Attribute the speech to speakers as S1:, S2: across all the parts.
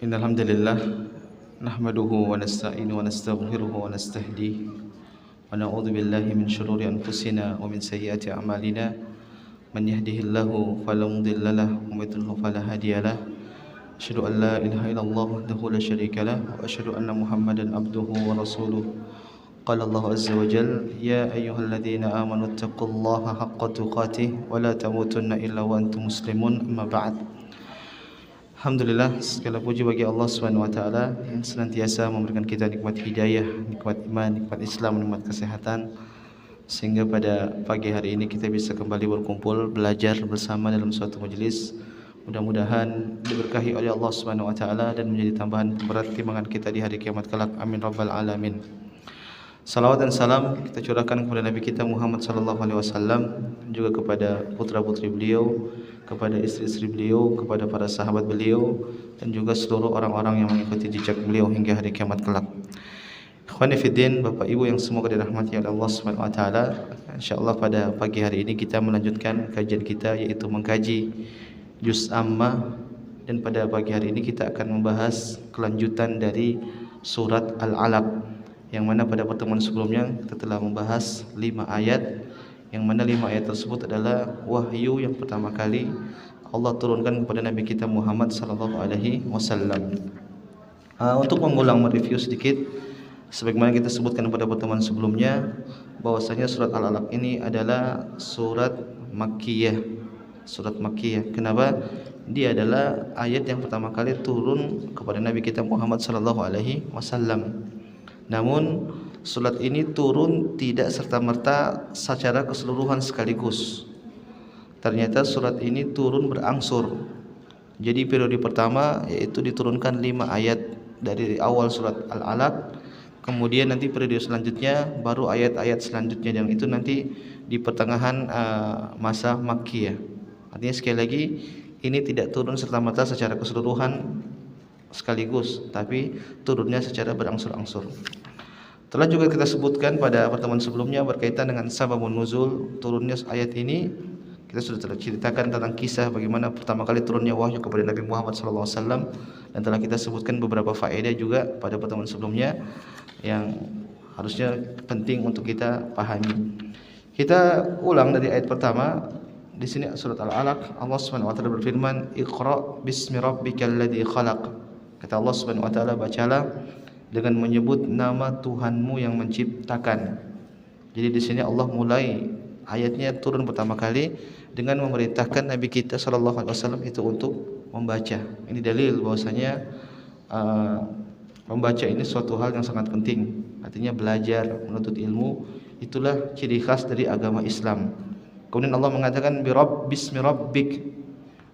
S1: Innal hamdalillah nahmaduhu wa nasta'inuhu wa nastaghfiruhu wa nastahdihi wa na'udzu billahi min shururi anfusina wa min sayyiati a'malina man yahdihillahu fala mudilla lahu wa may yudlil fala hadiya lahu asyhadu an la ilaha illallah wahdahu la syarika lahu wa asyhadu anna muhammadan abduhu wa rasuluh qala Allah azza wa jalla ya ayyuhalladzina amanu taqullaha haqqa tuqatih wa la tamutunna illa wa antum muslimun amma ba'd. Alhamdulillah, segala puji bagi Allah Subhanahu wa taala yang senantiasa memberikan kita nikmat hidayah, nikmat iman, nikmat Islam, nikmat kesehatan, sehingga pada pagi hari ini kita bisa kembali berkumpul belajar bersama dalam suatu majelis. Mudah-mudahan diberkahi oleh Allah Subhanahu wa taala dan menjadi tambahan berat timbangan kita di hari kiamat kelak. Amin rabbal alamin. Salawat dan salam kita curahkan kepada Nabi kita Muhammad sallallahu alaihi wasallam, juga kepada putra-putri beliau, kepada istri-istri beliau, kepada para sahabat beliau, dan juga seluruh orang-orang yang mengikuti jejak beliau hingga hari kiamat kelak. Ikhwani fiddin, Bapak Ibu yang semoga dirahmati oleh Allah Subhanahu wa taala. Insyaallah pada pagi hari ini kita melanjutkan kajian kita, yaitu mengkaji juz Ammah, dan pada pagi hari ini kita akan membahas kelanjutan dari surat Al-Alaq, yang mana pada pertemuan sebelumnya kita telah membahas 5 ayat, yang mana 5 ayat tersebut adalah wahyu yang pertama kali Allah turunkan kepada Nabi kita Muhammad sallallahu alaihi wasallam. Untuk mengulang mereview sedikit, sebagaimana kita sebutkan pada pertemuan sebelumnya, bahwasanya surat Al-Alaq ini adalah surat Makkiyah. Surat Makkiyah. Kenapa? Dia adalah ayat yang pertama kali turun kepada Nabi kita Muhammad sallallahu alaihi wasallam. Namun surat ini turun tidak serta-merta secara keseluruhan sekaligus. Ternyata surat ini turun berangsur. Jadi periode pertama yaitu diturunkan 5 ayat dari awal surat Al-Alaq. Kemudian nanti periode selanjutnya baru ayat-ayat selanjutnya, yang itu nanti di pertengahan masa Makkiyah. Artinya sekali lagi, ini tidak turun serta-merta secara keseluruhan sekaligus, tapi turunnya secara berangsur-angsur. Telah juga kita sebutkan pada pertemuan sebelumnya berkaitan dengan sababun nuzul turunnya ayat ini. Kita sudah ceritakan tentang kisah bagaimana pertama kali turunnya wahyu kepada Nabi Muhammad SAW, dan telah kita sebutkan beberapa faedah juga pada pertemuan sebelumnya yang harusnya penting untuk kita pahami. Kita ulang dari ayat pertama. Di sini surat Al-Alaq, Allah Subhanahu wa taala berfirman, "Iqra bismi rabbikal ladzi khalaq." Kata Allah Subhanahu wa taala, bacalah dengan menyebut nama Tuhanmu yang menciptakan. Jadi di sini Allah mulai ayatnya turun pertama kali dengan memerintahkan Nabi kita sallallahu alaihi wasallam itu untuk membaca. Ini dalil bahwasanya membaca ini suatu hal yang sangat penting. Artinya belajar, menuntut ilmu, itulah ciri khas dari agama Islam. Kemudian Allah mengatakan bismi rabbik,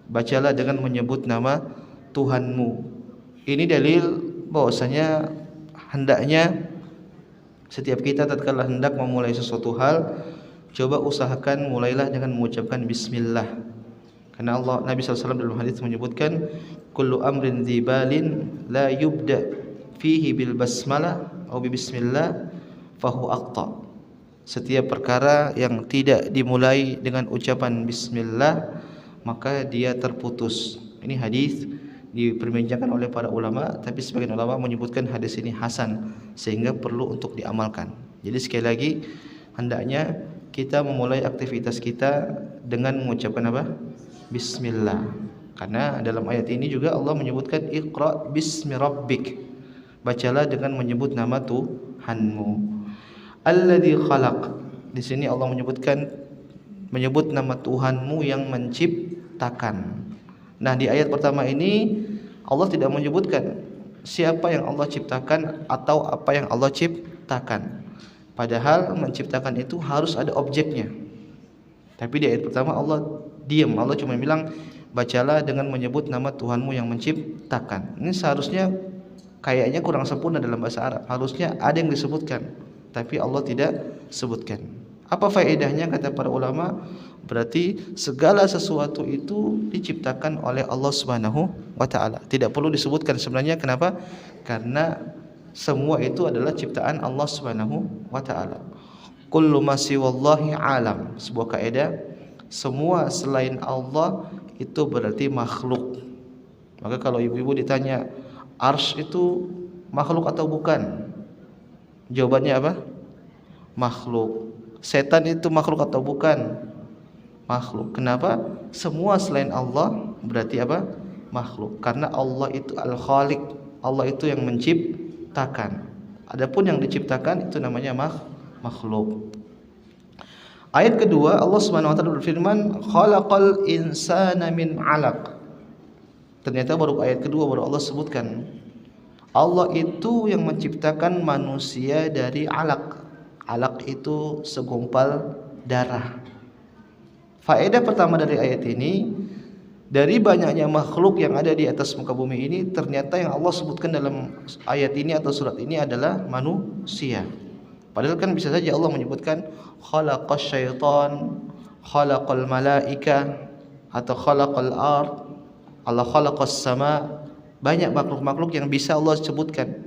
S1: bacalah dengan menyebut nama Tuhanmu. Ini dalil bahwasanya hendaknya setiap kita tatkala hendak memulai sesuatu hal, coba usahakan mulailah dengan mengucapkan bismillah. Karena Allah, Nabi SAW dalam hadis menyebutkan, kullu amrin dzibalin la yubda fihi bil basmalah atau bi bismillah fahu aqta. Setiap perkara yang tidak dimulai dengan ucapan bismillah, maka dia terputus. Ini hadis diperbincangkan oleh para ulama, tapi sebagian ulama menyebutkan hadis ini hasan, sehingga perlu untuk diamalkan. Jadi sekali lagi, hendaknya kita memulai aktivitas kita dengan mengucapkan apa? Bismillah. Karena dalam ayat ini juga Allah menyebutkan Iqra bismi rabbik, bacalah dengan menyebut nama Tuhanmu. Alladzi khalaq. Di sini Allah menyebut nama Tuhanmu yang menciptakan. Nah, di ayat pertama ini Allah tidak menyebutkan siapa yang Allah ciptakan atau apa yang Allah ciptakan. Padahal menciptakan itu harus ada objeknya. Tapi di ayat pertama Allah diam. Allah cuma bilang bacalah dengan menyebut nama Tuhanmu yang menciptakan. Ini seharusnya kayaknya kurang sempurna dalam bahasa Arab. Harusnya ada yang disebutkan, tapi Allah tidak sebutkan. Apa faedahnya kata para ulama? Berarti segala sesuatu itu diciptakan oleh Allah Subhanahu wa taala. Tidak perlu disebutkan sebenarnya. Kenapa? Karena semua itu adalah ciptaan Allah Subhanahu wa taala. Kullu ma siwallahi alam. Sebuah kaidah, semua selain Allah itu berarti makhluk. Maka kalau ibu-ibu ditanya Arsy itu makhluk atau bukan? Jawabannya apa? Makhluk. Setan itu makhluk atau bukan? Makhluk. Kenapa? Semua selain Allah berarti apa? Makhluk. Karena Allah itu Al-Khaliq. Allah itu yang menciptakan. Adapun yang diciptakan itu namanya makhluk. Ayat kedua Allah Subhanahu wa taala berfirman, "Khalaqal insana min 'alaq." Ternyata baru ayat kedua baru Allah sebutkan Allah itu yang menciptakan manusia dari alaq. Alaq itu segumpal darah. Faedah pertama dari ayat ini, dari banyaknya makhluk yang ada di atas muka bumi ini, ternyata yang Allah sebutkan dalam ayat ini atau surat ini adalah manusia. Padahal kan bisa saja Allah menyebutkan khalaqas syaitan, khalaqal malaika, atau khalaqal ard, Allah khalaqas sama. Banyak makhluk-makhluk yang bisa Allah sebutkan.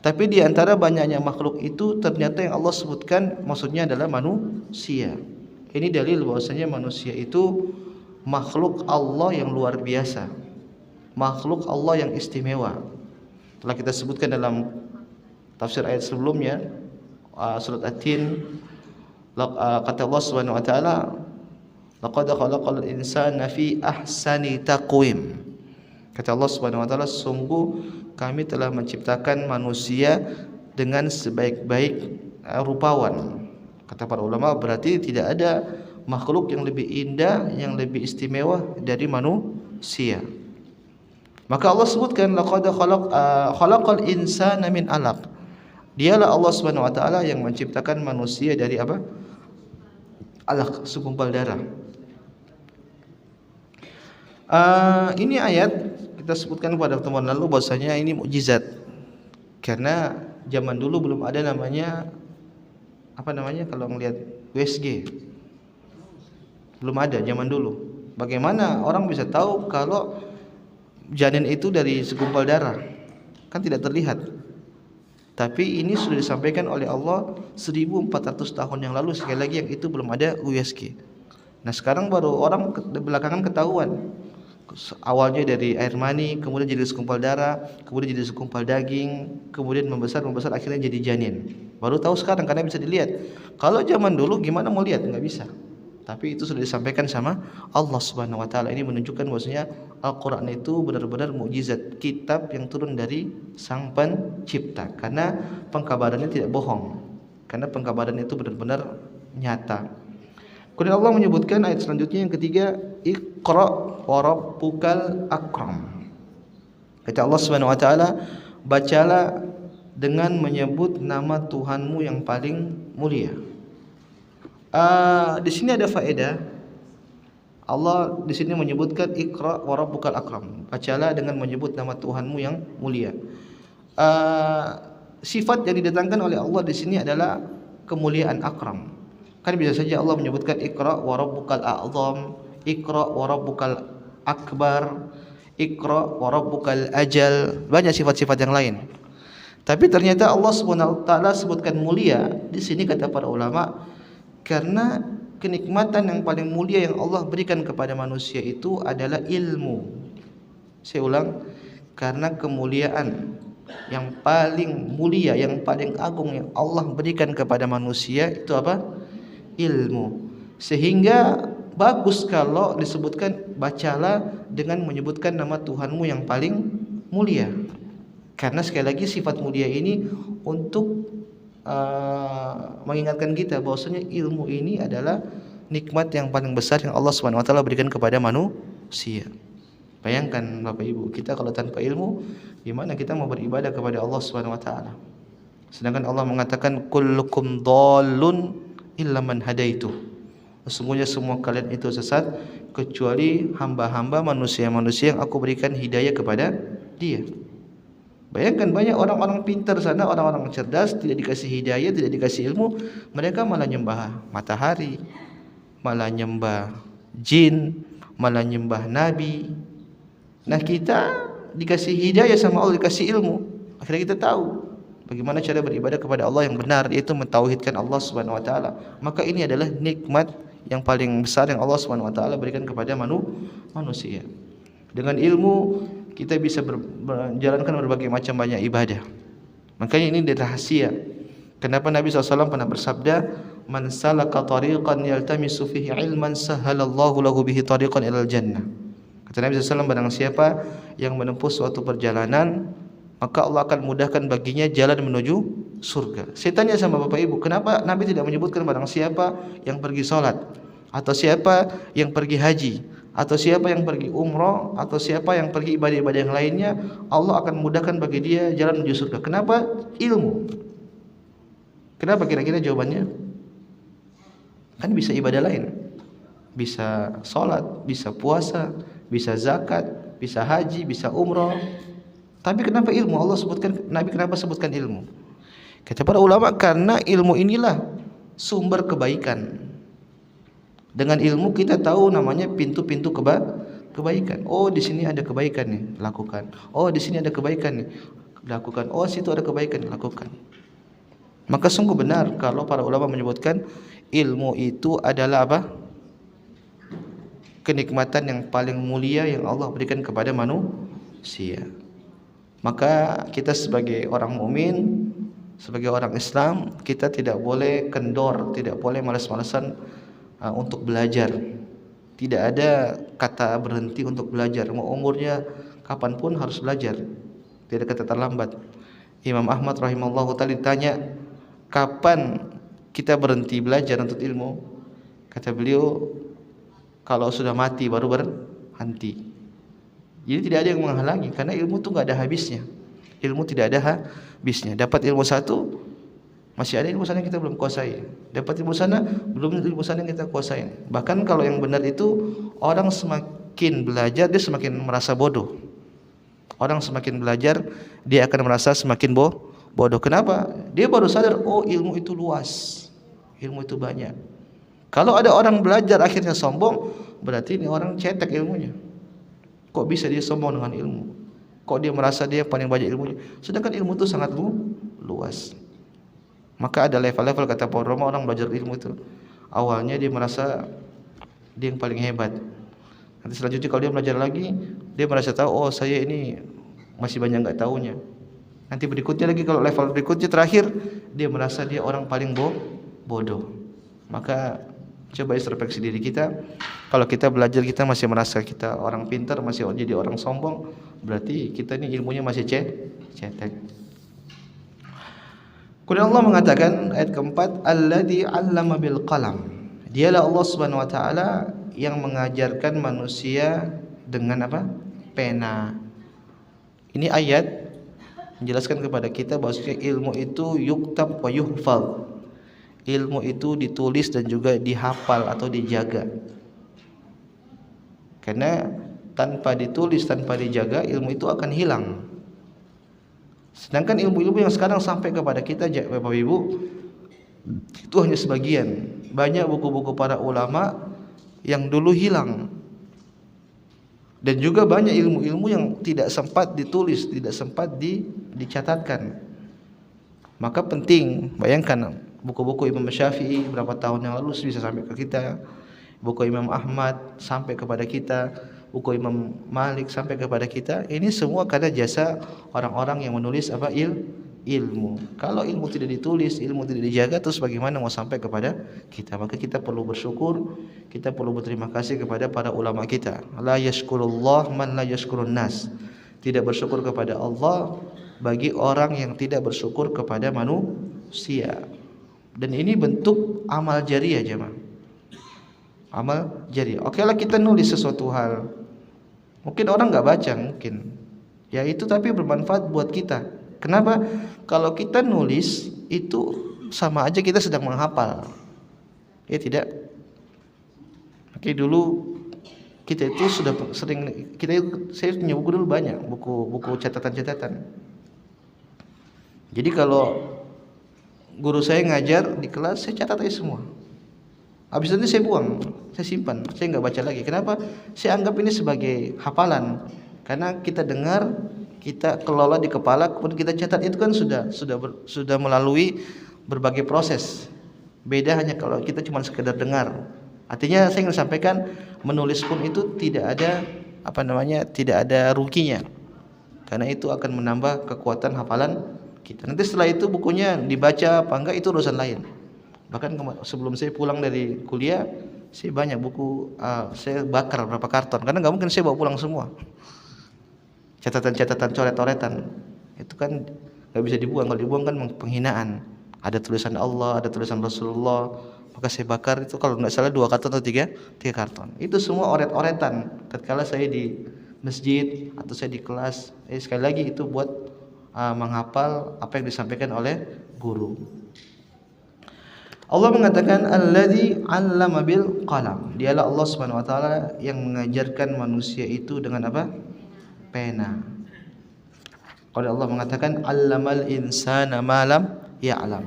S1: Tapi di antara banyaknya makhluk itu ternyata yang Allah sebutkan maksudnya adalah manusia. Ini dalil bahwasanya manusia itu makhluk Allah yang luar biasa, makhluk Allah yang istimewa. Telah kita sebutkan dalam tafsir ayat sebelumnya, surat At-Tin, kata Allah Subhanahu wa taala, laqad khalaqal insana fi ahsani taqwim. Kata Allah Subhanahu wa taala, sungguh kami telah menciptakan manusia dengan sebaik-baik rupawan. Kata para ulama berarti tidak ada makhluk yang lebih indah, yang lebih istimewa dari manusia. Maka Allah sebutkan laqad khalaqal insana min 'alaq. Dialah Allah Subhanahu wa taala yang menciptakan manusia dari apa? Alaq, segumpal darah. Ini ayat kita sebutkan pada pertemuan lalu bahwasanya ini mukjizat. Karena zaman dulu belum ada namanya kalau ngelihat USG. Belum ada zaman dulu. Bagaimana orang bisa tahu kalau janin itu dari segumpal darah? Kan tidak terlihat. Tapi ini sudah disampaikan oleh Allah 1400 tahun yang lalu. Sekali lagi yang itu belum ada USG. Nah sekarang baru orang belakangan ketahuan. Awalnya dari air mani, kemudian jadi segumpal darah, kemudian jadi segumpal daging, kemudian membesar akhirnya jadi janin. Baru tahu sekarang karena bisa dilihat. Kalau zaman dulu gimana mau lihat? Nggak bisa. Tapi itu sudah disampaikan sama Allah Subhanahu wa taala. Ini menunjukkan bahwasanya Al-Qur'an itu benar-benar mukjizat, kitab yang turun dari Sang Pencipta. Karena pengkabarannya tidak bohong. Karena pengkabaran itu benar-benar nyata. Kemudian Allah menyebutkan ayat selanjutnya yang ketiga, Iqra wa rabbukal akram. Kata Allah Subhanahu wa taala, bacalah dengan menyebut nama Tuhanmu yang paling mulia. Di sini ada faedah. Allah di sini menyebutkan Iqra wa rabbukal akram. Bacalah dengan menyebut nama Tuhanmu yang mulia. Sifat yang didatangkan oleh Allah di sini adalah kemuliaan akram. Kan bisa saja Allah menyebutkan Iqra wa rabbukal a'zam, Iqra wa rabbukal akbar, Iqra wa rabbukal ajal. Banyak sifat-sifat yang lain. Tapi ternyata Allah Subhanahu wa taala sebutkan mulia di sini kata para ulama karena kenikmatan yang paling mulia yang Allah berikan kepada manusia itu adalah ilmu. Saya ulang, karena kemuliaan yang paling mulia, yang paling agung yang Allah berikan kepada manusia itu apa? Ilmu. Sehingga bagus kalau disebutkan bacalah dengan menyebutkan nama Tuhanmu yang paling mulia. Karena sekali lagi sifat mulia ini untuk mengingatkan kita bahwasanya ilmu ini adalah nikmat yang paling besar yang Allah Subhanahu wa taala berikan kepada manusia. Bayangkan Bapak Ibu, kita kalau tanpa ilmu gimana kita mau beribadah kepada Allah Subhanahu wa taala? Sedangkan Allah mengatakan kullukum dhallun illa man hadaitu. Sesungguhnya semua kalian itu sesat kecuali hamba-hamba manusia-manusia yang aku berikan hidayah kepada dia. Bayangkan banyak orang-orang pintar sana, orang-orang cerdas tidak dikasih hidayah, tidak dikasih ilmu, mereka malah nyembah matahari, malah nyembah jin, malah nyembah nabi. Nah kita dikasih hidayah sama Allah, dikasih ilmu, akhirnya kita tahu bagaimana cara beribadah kepada Allah yang benar, yaitu mentauhidkan Allah Subhanahu wa taala. Maka ini adalah nikmat yang paling besar yang Allah Subhanahu wa taala berikan kepada manusia. Dengan ilmu kita bisa menjalankan berbagai macam banyak ibadah. Makanya ini rahasia. Kenapa Nabi SAW pernah bersabda, "Man salaka tariqan yaltamisu fihi ilman sahhalallahu lahu bihi tariqan ilal jannah." Kata Nabi SAW, barang siapa yang menempuh suatu perjalanan, maka Allah akan mudahkan baginya jalan menuju surga. Saya tanya sama Bapak Ibu, kenapa Nabi tidak menyebutkan barang siapa yang pergi sholat, atau siapa yang pergi haji, atau siapa yang pergi umrah, atau siapa yang pergi ibadah-ibadah yang lainnya, Allah akan mudahkan bagi dia jalan menuju surga. Kenapa? Ilmu. Kenapa kira-kira jawabannya? Kan bisa ibadah lain, bisa sholat, bisa puasa, bisa zakat, bisa haji, bisa umrah. Tapi kenapa ilmu? Allah sebutkan, Nabi kenapa sebutkan ilmu? Kata para ulama, karena ilmu inilah sumber kebaikan. Dengan ilmu kita tahu namanya pintu-pintu kebaikan. Oh, di sini ada kebaikan nih, lakukan. Oh, di sini ada kebaikan nih, lakukan. Oh, situ ada kebaikan, lakukan. Maka sungguh benar kalau para ulama menyebutkan ilmu itu adalah apa? Kenikmatan yang paling mulia yang Allah berikan kepada manusia. Maka kita sebagai orang mukmin, sebagai orang Islam, kita tidak boleh kendor, tidak boleh malas-malasan untuk belajar. Tidak ada kata berhenti untuk belajar. Mau umurnya kapanpun harus belajar. Tidak ada kata terlambat. Imam Ahmad rahimahullah ta'ala ditanya, kapan kita berhenti belajar untuk ilmu? Kata beliau, kalau sudah mati baru berhenti. Jadi tidak ada yang menghalangi, karena ilmu itu nggak ada habisnya. Ilmu tidak ada habisnya. Dapat ilmu satu, masih ada ilmu sana yang kita belum kuasai. Dapat ilmu sana, belum ilmu sana yang kita kuasai. Bahkan kalau yang benar itu, orang semakin belajar dia semakin merasa bodoh. Orang semakin belajar dia akan merasa semakin bodoh. Kenapa? Dia baru sadar, oh ilmu itu luas, ilmu itu banyak. Kalau ada orang belajar akhirnya sombong, berarti ini orang cetek ilmunya. Kok bisa dia sombong dengan ilmu? Kok dia merasa dia paling banyak ilmunya? Sedangkan ilmu itu sangat luas. Maka ada level-level, kata para ulama, orang belajar ilmu itu. Awalnya dia merasa dia yang paling hebat. Nanti selanjutnya kalau dia belajar lagi, dia merasa tahu, oh saya ini masih banyak enggak tahunya. Nanti berikutnya lagi, kalau level berikutnya terakhir, dia merasa dia orang paling bodoh. Maka coba introspeksi diri kita. Kalau kita belajar kita masih merasa kita orang pintar, masih jadi orang sombong, berarti kita ini ilmunya masih cetek. Kemudian Allah mengatakan ayat keempat, alladzi 'allama bil qalam. Dialah Allah Subhanahu wa taala yang mengajarkan manusia dengan apa? Pena. Ini ayat menjelaskan kepada kita bahwasanya ilmu itu yuktab wa yuhfal. Ilmu itu ditulis dan juga dihafal atau dijaga. Karena tanpa ditulis, tanpa dijaga, ilmu itu akan hilang. Sedangkan ilmu-ilmu yang sekarang sampai kepada kita, Bapak Ibu, itu hanya sebagian. Banyak buku-buku para ulama yang dulu hilang. Dan juga banyak ilmu-ilmu yang tidak sempat ditulis, tidak sempat dicatatkan. Maka penting, bayangkan buku-buku Imam Syafi'i berapa tahun yang lalu bisa sampai ke kita. Buku Imam Ahmad sampai kepada kita. Buku Imam Malik sampai kepada kita. Ini semua karena jasa orang-orang yang menulis apa? Ilmu. Kalau ilmu tidak ditulis, ilmu tidak dijaga, terus bagaimana mau sampai kepada kita? Maka kita perlu bersyukur, kita perlu berterima kasih kepada para ulama kita. La yashkurullah man la yashkurun nas. Tidak bersyukur kepada Allah bagi orang yang tidak bersyukur kepada manusia. Dan ini bentuk amal jariah, jemaah. Amal jariah. Okelah kita nulis sesuatu hal. Mungkin orang enggak baca, mungkin. Ya itu tapi bermanfaat buat kita. Kenapa? Kalau kita nulis itu sama aja kita sedang menghafal. Ya tidak? Oke, dulu kita itu sudah sering saya punya buku dulu banyak, buku catatan-catatan. Jadi kalau guru saya ngajar di kelas, saya catat aja semua. Habis itu saya buang, saya simpan, saya enggak baca lagi. Kenapa? Saya anggap ini sebagai hafalan. Karena kita dengar, kita kelola di kepala, kemudian kita catat, itu kan sudah melalui berbagai proses. Beda hanya kalau kita cuma sekedar dengar. Artinya saya ingin sampaikan, menulis pun itu tidak ada tidak ada ruginya. karena itu akan menambah kekuatan hafalan kita. Nanti setelah itu bukunya dibaca apa enggak itu urusan lain. Bahkan sebelum saya pulang dari kuliah, saya banyak buku, saya bakar berapa karton karena nggak mungkin saya bawa pulang semua. Catatan-catatan, coret-coretan itu kan nggak bisa dibuang. Kalau dibuang kan penghinaan. Ada tulisan Allah, ada tulisan Rasulullah, maka saya bakar itu kalau nggak salah 2 karton atau 3 karton. Itu semua oret-oretan tatkala saya di masjid atau saya di kelas. Sekali lagi itu buat menghafal apa yang disampaikan oleh guru. Allah mengatakan alladzi 'allama bil qalam. Dialah Allah Subhanahu wa taala yang mengajarkan manusia itu dengan apa? Pena. Kalau Allah mengatakan 'allamal insana ma lam ya'lam.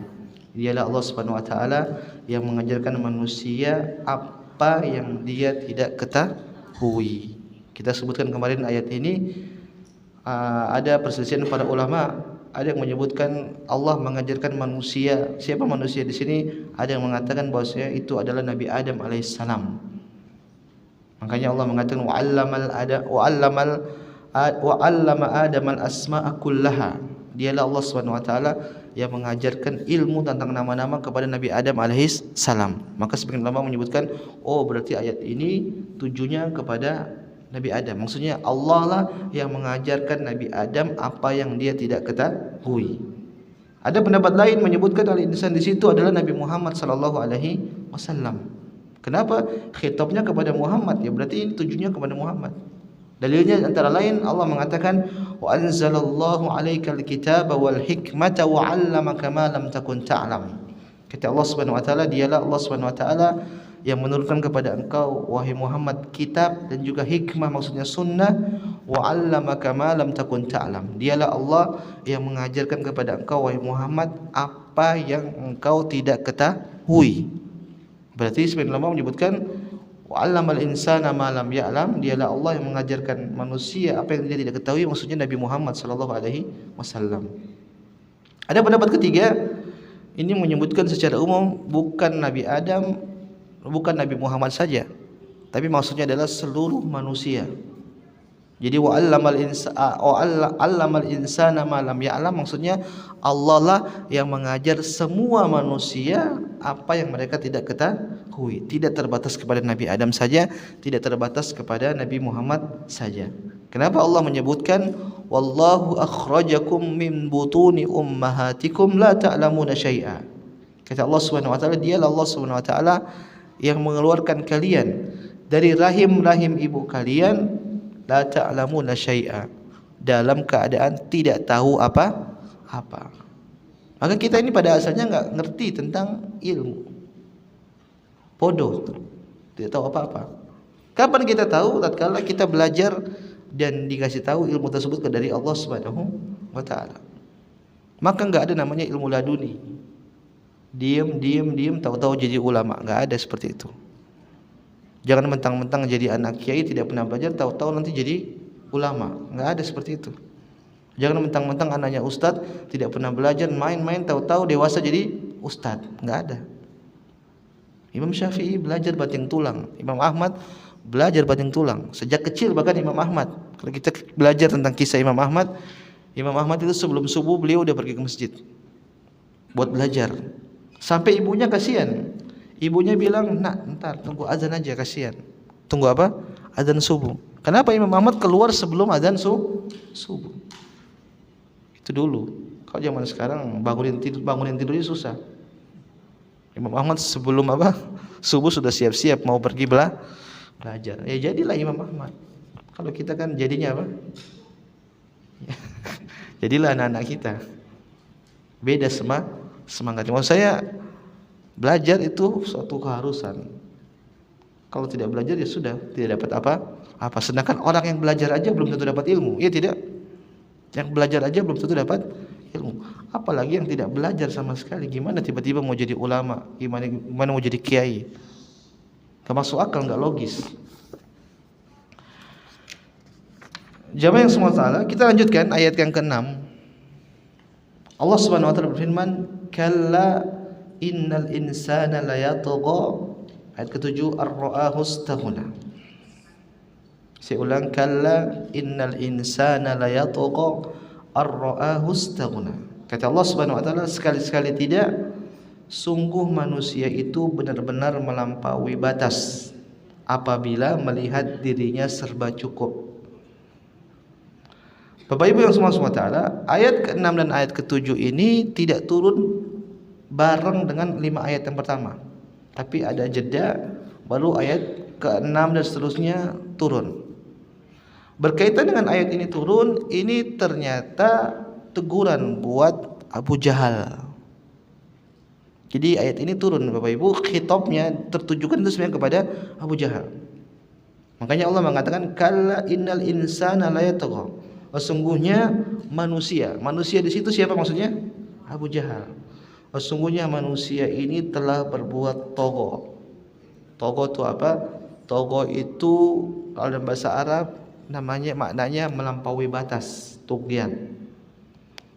S1: Dialah Allah Subhanahu wa taala yang mengajarkan manusia apa yang dia tidak ketahui. Kita sebutkan kemarin ayat ini ada perselisihan para ulama. Ada yang menyebutkan Allah mengajarkan manusia. Siapa manusia di sini? Ada yang mengatakan bahwasanya itu adalah Nabi Adam alaihissalam. Makanya Allah mengatakan wa 'allama Adam al-asma'a kullaha. Dialah Allah Subhanahu wa taala yang mengajarkan ilmu tentang nama-nama kepada Nabi Adam alaihissalam. Maka sebagian ulama menyebutkan, oh berarti ayat ini tujuannya kepada Nabi Adam. Maksudnya Allah lah yang mengajarkan Nabi Adam apa yang dia tidak ketahui. Ada pendapat lain menyebutkan al-insan di situ adalah Nabi Muhammad sallallahu alaihi wasallam. Kenapa khitabnya kepada Muhammad? Ya berarti ini tujuannya kepada Muhammad. Dalilnya antara lain Allah mengatakan wa anzalallahu 'alaikal kitaba wal hikmata wa 'allamaka ma lam takun ta'lam. Kata Allah Subhanahu wa taala, dialah Allah Subhanahu wa taala yang menurunkan kepada engkau wahai Muhammad kitab dan juga hikmah, maksudnya sunnah, wa 'allamaka ma lam takun ta'lam. Dialah Allah yang mengajarkan kepada engkau wahai Muhammad apa yang engkau tidak ketahui. Berarti sebagian ulama menyebutkan wa 'allamal insana ma lam ya'lam. Dialah Allah yang mengajarkan manusia apa yang dia tidak ketahui, maksudnya Nabi Muhammad sallallahu alaihi wasallam. Ada pendapat ketiga, ini menyebutkan secara umum bukan Nabi Adam, bukan Nabi Muhammad saja, tapi maksudnya adalah seluruh manusia. Jadi wa 'allamal insana ma lam ya'lam, maksudnya Allah lah yang mengajar semua manusia apa yang mereka tidak ketahui. Tidak terbatas kepada Nabi Adam saja, tidak terbatas kepada Nabi Muhammad saja. Kenapa Allah menyebutkan wallahu akhrajakum min butuni ummahatikum la ta'lamuna syai'a. Kata Allah Subhanahu wa taala, dialah Allah Subhanahu wa taala yang mengeluarkan kalian dari rahim-rahim ibu kalian la ta'lamuna syai'a, dalam keadaan tidak tahu apa-apa. Maka kita ini pada asalnya enggak ngerti tentang ilmu. Bodoh, tidak tahu apa-apa. Kapan kita tahu? Tatkala kita belajar dan dikasih tahu ilmu tersebut dari Allah Subhanahu wa taala. Maka enggak ada namanya ilmu laduni. Diam tahu-tahu jadi ulama, enggak ada seperti itu. Jangan mentang-mentang jadi anak kiai tidak pernah belajar tahu-tahu nanti jadi ulama, enggak ada seperti itu. Jangan mentang-mentang anaknya ustadz tidak pernah belajar, main-main tahu-tahu dewasa jadi ustadz, enggak ada. Imam Syafi'i belajar banting tulang, Imam Ahmad belajar banting tulang sejak kecil. Bahkan Imam Ahmad, kalau kita belajar tentang kisah Imam Ahmad itu sebelum subuh beliau udah pergi ke masjid buat belajar. Sampai ibunya kasihan. Ibunya bilang, "Nak, ntar tunggu azan aja, kasihan." Tunggu apa? Azan subuh. Kenapa Imam Ahmad keluar sebelum azan subuh? Itu dulu. Kalau zaman sekarang bangunin tidurnya susah. Imam Ahmad sebelum apa? Subuh sudah siap-siap mau pergi belajar. Ya jadilah Imam Ahmad. Kalau kita kan jadinya apa? Jadilah anak-anak kita. Beda semangatnya. Maksud saya belajar itu suatu keharusan. Kalau tidak belajar ya sudah tidak dapat apa. Sedangkan orang yang belajar aja belum tentu dapat ilmu. Iya tidak? Yang belajar aja belum tentu dapat ilmu. Apalagi yang tidak belajar sama sekali. Gimana tiba-tiba mau jadi ulama? Gimana mau jadi kiai? Gak masuk akal, gak logis. Jamaah yang semua salah, kita lanjutkan ayat yang ke-6. Allah Subhanahu wa taala berfirman, "Kalla innal insana layatgha." Ayat ke-7, ar-ra'ahu istaghna. Saya ulang, kalla innal insana layatgha ar-ra'ahu istaghna. Kata Allah Subhanahu wa taala, sekali-sekali tidak, sungguh manusia itu benar-benar melampaui batas apabila melihat dirinya serba cukup. Bapak Ibu yang semua taala, ayat ke-6 dan ayat ke-7 ini tidak turun bareng dengan 5 ayat yang pertama, tapi ada jeda, baru ayat ke-6 dan seterusnya turun. Berkaitan dengan ayat ini turun, ini ternyata teguran buat Abu Jahal. Jadi ayat ini turun Bapak Ibu, khitabnya tertujukan itu sebenarnya kepada Abu Jahal. Makanya Allah mengatakan kalla innal insana layatgha. Sesungguhnya manusia di situ siapa maksudnya? Abu Jahal. Sesungguhnya manusia ini telah berbuat togo. Togo itu apa? Togo itu kalau dalam bahasa Arab maknanya melampaui batas, tughyan.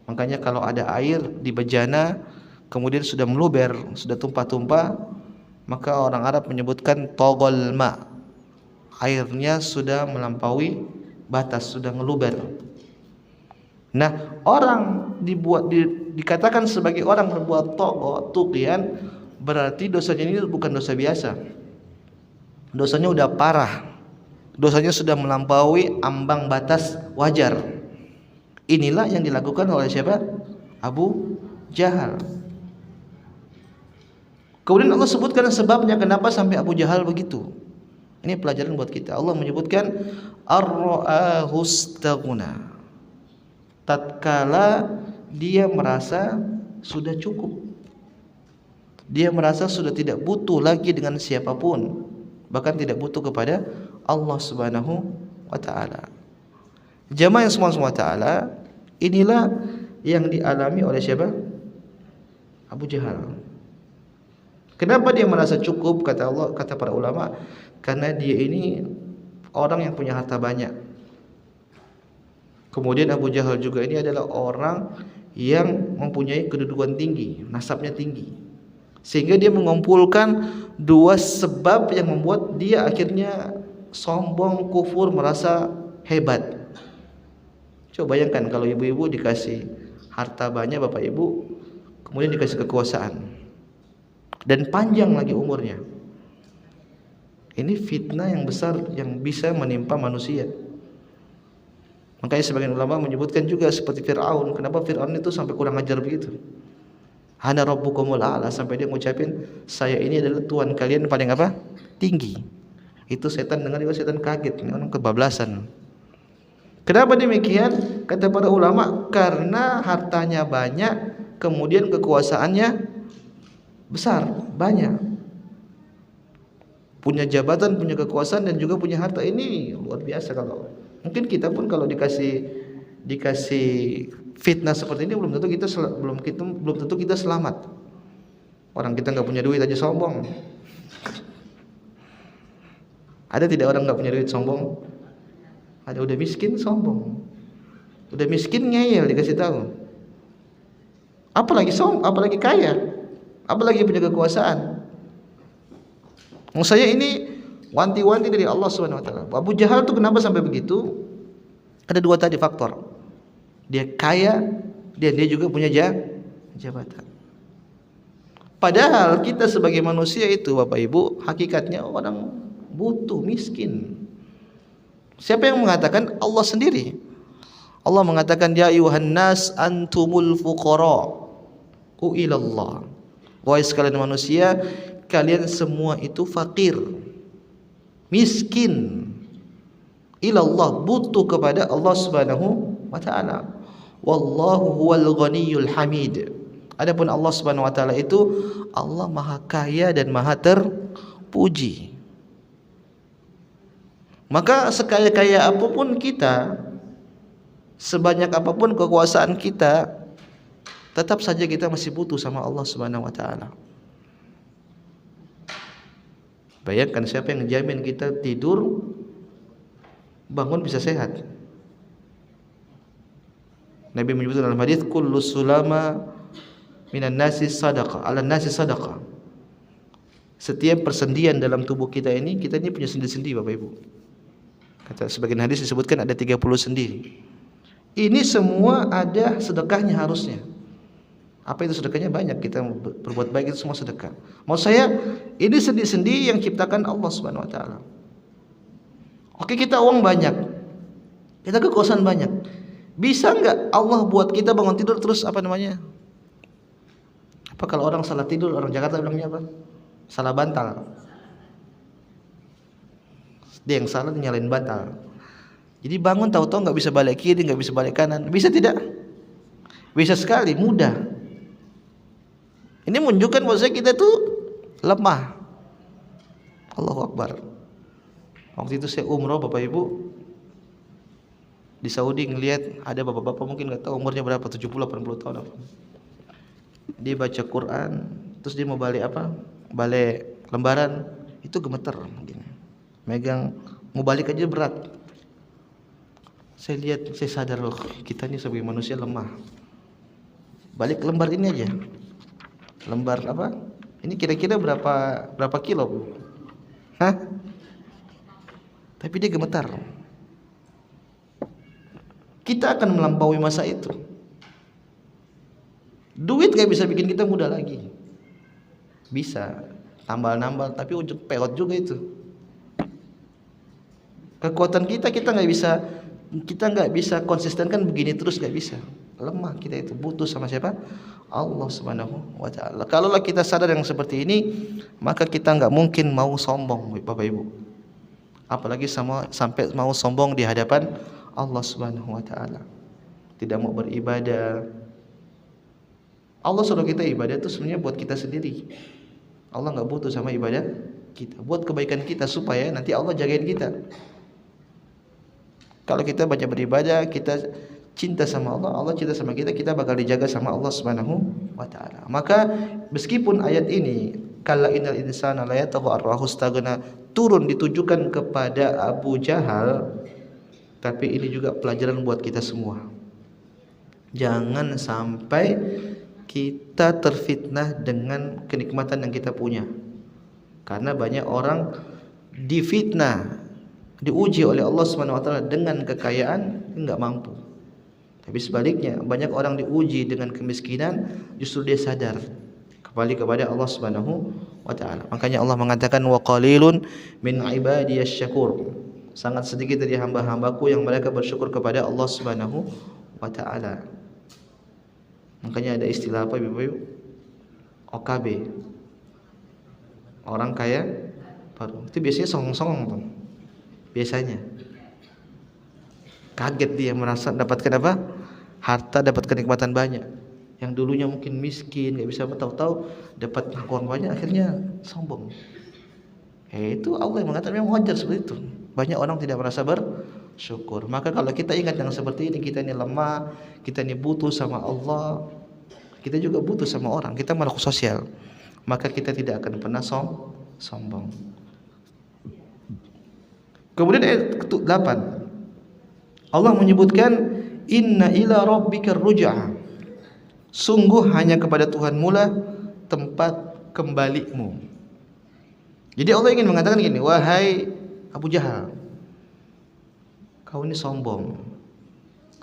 S1: Makanya kalau ada air di bejana kemudian sudah meluber, sudah tumpah-tumpah, maka orang Arab menyebutkan togol ma. Airnya sudah melampaui batas, sudah ngeluber. Nah, orang dikatakan sebagai orang berbuat togo, tughyan, berarti dosanya ini bukan dosa biasa. Dosanya udah parah. Dosanya sudah melampaui ambang batas wajar. Inilah yang dilakukan oleh siapa? Abu Jahal. Kemudian Allah sebutkan sebabnya kenapa sampai Abu Jahal begitu. Ini pelajaran buat kita. Allah menyebutkan ar-ra'ahu istaghna. Tatkala dia merasa sudah cukup. Dia merasa sudah tidak butuh lagi dengan siapapun, bahkan tidak butuh kepada Allah Subhanahu wa taala. Jamaah yang semua taala, inilah yang dialami oleh siapa? Abu Jahal. Kenapa dia merasa cukup? Kata Allah, kata para ulama, karena dia ini orang yang punya harta banyak. Kemudian Abu Jahal juga ini adalah orang yang mempunyai kedudukan tinggi, nasabnya tinggi, sehingga dia mengumpulkan dua sebab yang membuat dia akhirnya sombong, kufur, merasa hebat. Coba bayangkan kalau ibu-ibu dikasih harta banyak Bapak Ibu, kemudian dikasih kekuasaan dan panjang lagi umurnya. Ini fitnah yang besar yang bisa menimpa manusia. Makanya sebagian ulama menyebutkan juga seperti Fir'aun. Kenapa Fir'aun itu sampai kurang ajar begitu? Ana rabbukumul a'la, sampai dia mengucapin saya ini adalah Tuhan kalian paling apa? Tinggi. Itu setan dengar juga setan kaget, ini orang kebablasan. Kenapa demikian? Kata para ulama, karena hartanya banyak, kemudian kekuasaannya besar, banyak. Punya jabatan, punya kekuasaan dan juga punya harta, ini luar biasa. Kalau mungkin kita pun kalau dikasih fitnah seperti ini belum tentu kita selamat. Orang kita nggak punya duit aja sombong. Ada tidak orang nggak punya duit sombong? Ada. Udah miskin sombong. Udah miskin ngeyel dikasih tahu. Apalagi kaya, apalagi punya kekuasaan. Saya ini wanti-wanti dari Allah Subhanahu wa taala. Abu Jahal itu kenapa sampai begitu? Ada dua tadi faktor. Dia kaya dan dia juga punya jabatan. Padahal kita sebagai manusia itu Bapak Ibu hakikatnya orang butuh, miskin. Siapa yang mengatakan? Allah sendiri. Allah mengatakan ya ayuhan nas antumul fuqara ilallah. Wahai sekalian manusia, kalian semua itu fakir, miskin, ilallah, butuh kepada Allah Subhanahu wa taala. Wallahu huwal ghaniyyul hamid. Adapun Allah Subhanahu wa taala itu Allah Maha Kaya dan Maha terpuji. Maka sekaya-kaya apapun kita, sebanyak apapun kekuasaan kita, tetap saja kita masih butuh sama Allah Subhanahu wa taala. Bayangkan siapa yang jamin kita tidur bangun bisa sehat? Nabi menyebutkan dalam hadis kullu sulama minan nasi sadaqah, ala nasi sadaqah. Setiap persendian dalam tubuh kita ini punya sendi-sendi Bapak Ibu. Kata sebagian hadis disebutkan ada 30 sendi. Ini semua ada sedekahnya harusnya. Apa itu sedekahnya? Banyak. Kita berbuat baik itu semua sedekah. Maksud saya, ini sendi-sendi yang ciptakan Allah Subhanahu wa taala. Oke, kita uang banyak. Kita kekuasaan banyak. Bisa enggak Allah buat kita bangun tidur terus apa namanya? Apa kalau orang salah tidur, orang Jakarta bilangnya apa? Salah bantal. Dia yang salah, nyalain bantal. Jadi bangun tahu-tahu nggak bisa balik kiri, nggak bisa balik kanan. Bisa tidak? Bisa sekali, mudah. Ini menunjukkan bahwa kita tuh lemah. Allahu Akbar. Waktu itu saya umroh Bapak Ibu di Saudi, ngelihat ada bapak-bapak mungkin nggak tahu umurnya berapa, 70-80 tahun apa. Dia baca Quran, terus dia mau balik apa? Balik lembaran, itu gemeter mungkin. Megang mau balik aja berat. Saya lihat, saya sadar loh, kita ini sebagai manusia lemah. Balik lembar ini aja. Lembar apa? Ini kira-kira berapa kilo, Bu? Hah? Tapi dia gemetar. Kita akan melampaui masa itu. Duit gak bisa bikin kita muda lagi. Bisa tambal-nambal, tapi ujung peot juga itu. Kekuatan kita nggak bisa konsistenkan begini terus, nggak bisa. Lemah kita itu, butuh sama siapa? Allah Subhanahu wa taala. Kalaulah kita sadar yang seperti ini, maka kita nggak mungkin mau sombong, Bapak Ibu. Apalagi sampai mau sombong di hadapan Allah Subhanahu wa taala. Tidak mau beribadah. Allah suruh kita ibadah itu sebenarnya buat kita sendiri. Allah nggak butuh sama ibadah kita, buat kebaikan kita supaya nanti Allah jagain kita. Kalau kita banyak beribadah, kita cinta sama Allah, Allah cinta sama kita, kita bakal dijaga sama Allah Subhanahu wa taala. Maka meskipun ayat ini kalla innal insana la yatagha ar-rahu istaghna turun ditujukan kepada Abu Jahal, tapi ini juga pelajaran buat kita semua. Jangan sampai kita terfitnah dengan kenikmatan yang kita punya. Karena banyak orang difitnah, diuji oleh Allah Subhanahu wa taala dengan kekayaan, enggak mampu. Tapi sebaliknya, banyak orang diuji dengan kemiskinan, justru dia sadar kembali kepada Allah Subhanahu wa taala. Makanya Allah mengatakan wa qalilun min ibadiyasy syakur. Sangat sedikit dari hamba-hambaku yang mereka bersyukur kepada Allah Subhanahu wa taala. Makanya ada istilah apa Ibu? OKB. Orang kaya baru. Itu biasanya songong-songong tuh. Biasanya kaget dia merasa dapatkan apa? Harta, dapat kenikmatan banyak. Yang dulunya mungkin miskin, nggak bisa tahu-tahu dapat uang banyak, akhirnya sombong. Itu Allah yang mengatakan memang wajar seperti itu. Banyak orang tidak merasa bersyukur. Maka kalau kita ingat yang seperti ini, kita ini lemah, kita ini butuh sama Allah, kita juga butuh sama orang, kita makhluk sosial. Maka kita tidak akan pernah sombong. Kemudian ayat 8 Allah menyebutkan inna ila rabbikar ruj'ah. Sungguh hanya kepada Tuhanmu lah tempat kembalimu. Jadi Allah ingin mengatakan gini, wahai Abu Jahal, kau ini sombong.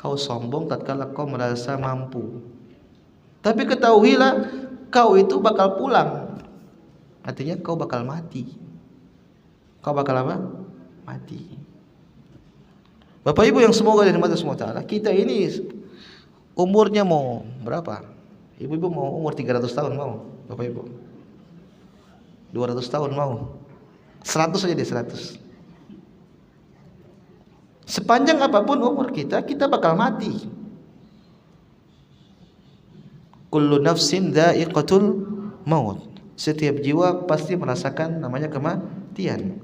S1: Kau sombong tatkala kau merasa mampu. Tapi ketahuilah kau itu bakal pulang. Artinya kau bakal mati. Kau bakal apa? Mati. Bapak Ibu yang semoga dirahmati semua taala, kita ini umurnya mau berapa? Ibu-ibu mau umur 300 tahun mau? Bapak Ibu 200 tahun mau? 100 aja deh, 100. Sepanjang apapun umur kita bakal mati. Kullu nafsin dha'iqatul maut. Setiap jiwa pasti merasakan namanya kematian.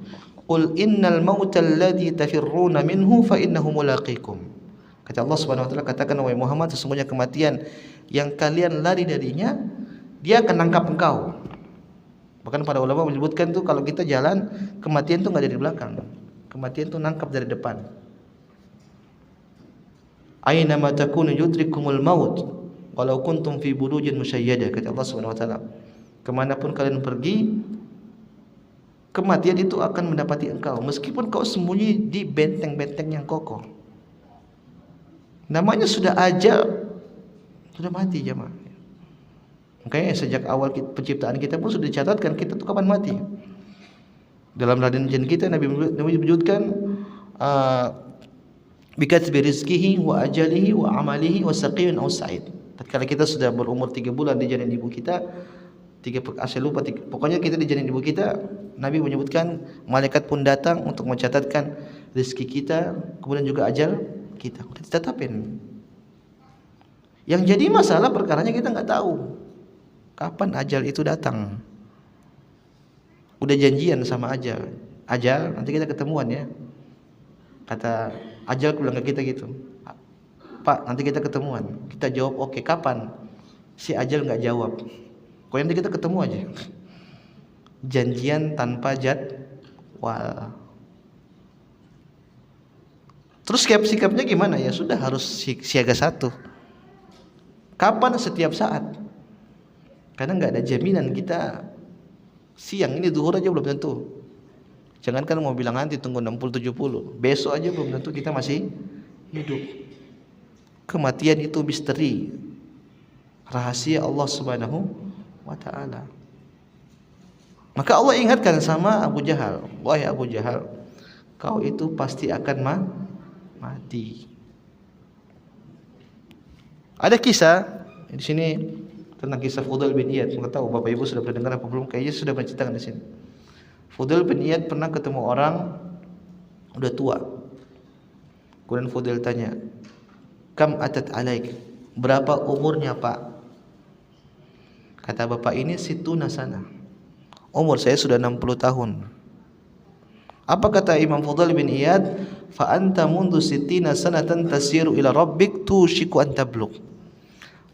S1: Qul innal mautal ladzi tafirruna minhu fa innahu mulaqikum. Kata Allah Subhanahu wa taala, katakan wahai Muhammad, sesungguhnya kematian yang kalian lari darinya, dia akan nangkap engkau. Bahkan para ulama menyebutkan tuh kalau kita jalan, kematian tuh enggak dari belakang. Kematian tuh nangkap dari depan. Aina ma takunu yudrikumul maut walau kuntum fi burujin musyayyadah, kata Allah Subhanahu wa taala. Kemanapun kalian pergi, Kematian itu akan mendapati engkau meskipun kau sembunyi di benteng-benteng yang kokoh. Namanya sudah ajal, sudah mati jemaah. Makanya sejak awal penciptaan kita pun sudah dicatatkan kita tuh kapan mati. Dalam perjanjian kita Nabi menyebutkan bikatbi rizqihi wa ajalihi wa amalihi wa saqiyyun aw sa'id. Tatkala kita sudah berumur 3 bulan di janin ibu kita, pokoknya kita di janin ibu kita, Nabi menyebutkan malaikat pun datang untuk mencatatkan rezeki kita, kemudian juga ajal kita. Udah ditetapin. Yang jadi masalah perkaranya kita nggak tahu kapan ajal itu datang. Udah janjian sama ajal, nanti kita ketemuan ya. Kata ajal bilang ke kita gitu, Pak, nanti kita ketemuan. Kita jawab oke, kapan? Si ajal nggak jawab. Kok nanti kita ketemu aja. Janjian tanpa jadwal. Terus sikapnya gimana? Ya sudah, harus siaga satu. Kapan? Setiap saat. Karena nggak ada jaminan kita siang ini zuhur aja belum tentu. Jangankan mau bilang nanti tunggu 60-70, besok aja belum tentu kita masih hidup. Kematian itu misteri, rahasia Allah Subhanahu wa ta'ala. Maka Allah ingatkan sama Abu Jahal, wahai Abu Jahal, kau itu pasti akan mati. Ada kisah di sini tentang kisah Fudail bin Iyad. Enggak tahu Bapak Ibu sudah pernah dengar apa belum? Kayaknya sudah menceritakan di sini. Fudail bin Iyad pernah ketemu orang udah tua. Kemudian Fudail tanya, "Kam atat alaik?" Berapa umurnya, Pak? Kata bapak ini, situna sana. Umur saya sudah 60 tahun. Apa kata Imam Fudail bin Iyad? Fa anta mundu sittina sanatan tasiru ila rabbik tushiku an tablugh.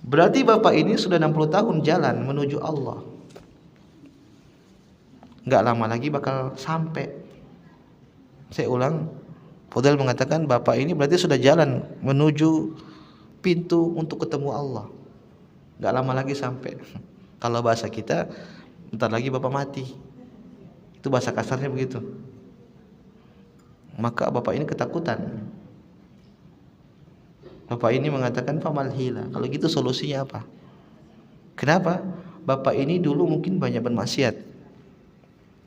S1: Berarti bapak ini sudah 60 tahun jalan menuju Allah. Enggak lama lagi bakal sampai. Saya ulang, Fudail mengatakan bapak ini berarti sudah jalan menuju pintu untuk ketemu Allah. Enggak lama lagi sampai. Kalau bahasa kita, bentar lagi bapak mati. Itu bahasa kasarnya begitu. Maka bapak ini ketakutan. Bapak ini mengatakan famal hila. Kalau gitu solusinya apa? Kenapa? Bapak ini dulu mungkin banyak bermaksiat,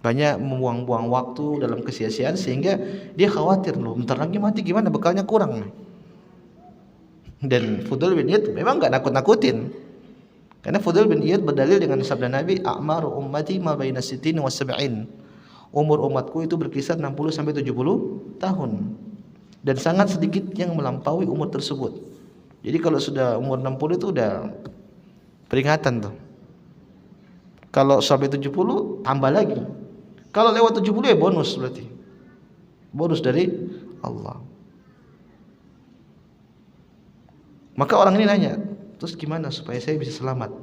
S1: banyak membuang-buang waktu dalam kesia-siaan, sehingga dia khawatir loh, bentar lagi mati gimana, bekalnya kurang. Dan Fudail bin Iyad memang gak nakut-nakutin. Karena Fudail bin Iyad berdalil dengan sabda Nabi, a'maru ummati ma baina sittin wa sab'in. Umur umatku itu berkisar 60 sampai 70 tahun. Dan sangat sedikit yang melampaui umur tersebut. Jadi kalau sudah umur 60 itu udah peringatan tuh. Kalau sampai 70 tambah lagi. Kalau lewat 70 ya bonus berarti. Bonus dari Allah. Maka orang ini nanya, terus gimana supaya saya bisa selamat?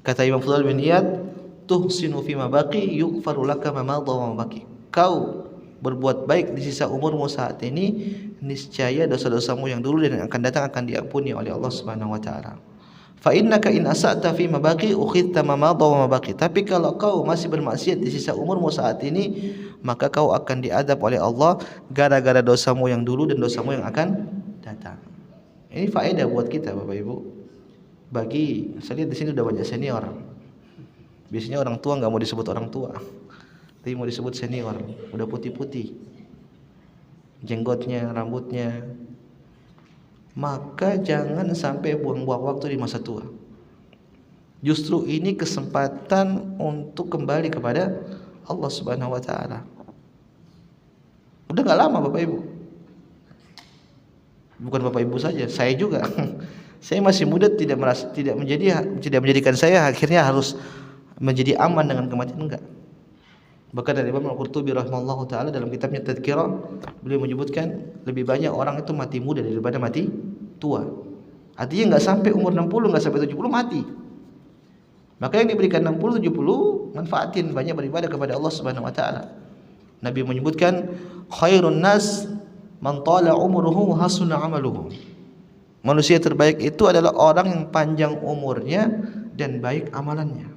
S1: Kata Imam Fudail bin Iyad, tuhsinu fima baqi yughfaru laka ma madha wa ma baqi. Kau berbuat baik di sisa umurmu saat ini, niscaya dosa-dosamu yang dulu dan yang akan datang akan diampuni oleh Allah Subhanahu wa taala. Fa innaka in asa'ta fima baqi ukhidta ma madha wa ma baqi. Tapi kalau kau masih bermaksiat di sisa umurmu saat ini, maka kau akan diadab oleh Allah gara-gara dosamu yang dulu dan dosamu yang akan datang. Ini faedah buat kita Bapak Ibu. Bagi saya lihat di sini udah banyak senior. Biasanya orang tua nggak mau disebut orang tua, tapi mau disebut senior. Udah putih-putih, jenggotnya, rambutnya. Maka jangan sampai buang-buang waktu di masa tua. Justru ini kesempatan untuk kembali kepada Allah Subhanahu wa taala. Udah nggak lama Bapak Ibu. Bukan Bapak Ibu saja, saya juga. Saya masih muda, tidak menjadikan saya akhirnya harus menjadi aman dengan kematian, enggak. Bahkan dari Imam Al-Qurtubi rahimahullahu taala dalam kitabnya Tadhkirah, beliau menyebutkan lebih banyak orang itu mati muda daripada mati tua. Artinya enggak sampai umur 60, enggak sampai 70 mati. Maka yang diberikan 60 70 manfaatin, banyak beribadah kepada Allah Subhanahu wa taala. Nabi menyebutkan khairun nas man tala umruhu wa hasuna amaluhu. Manusia terbaik itu adalah orang yang panjang umurnya dan baik amalannya.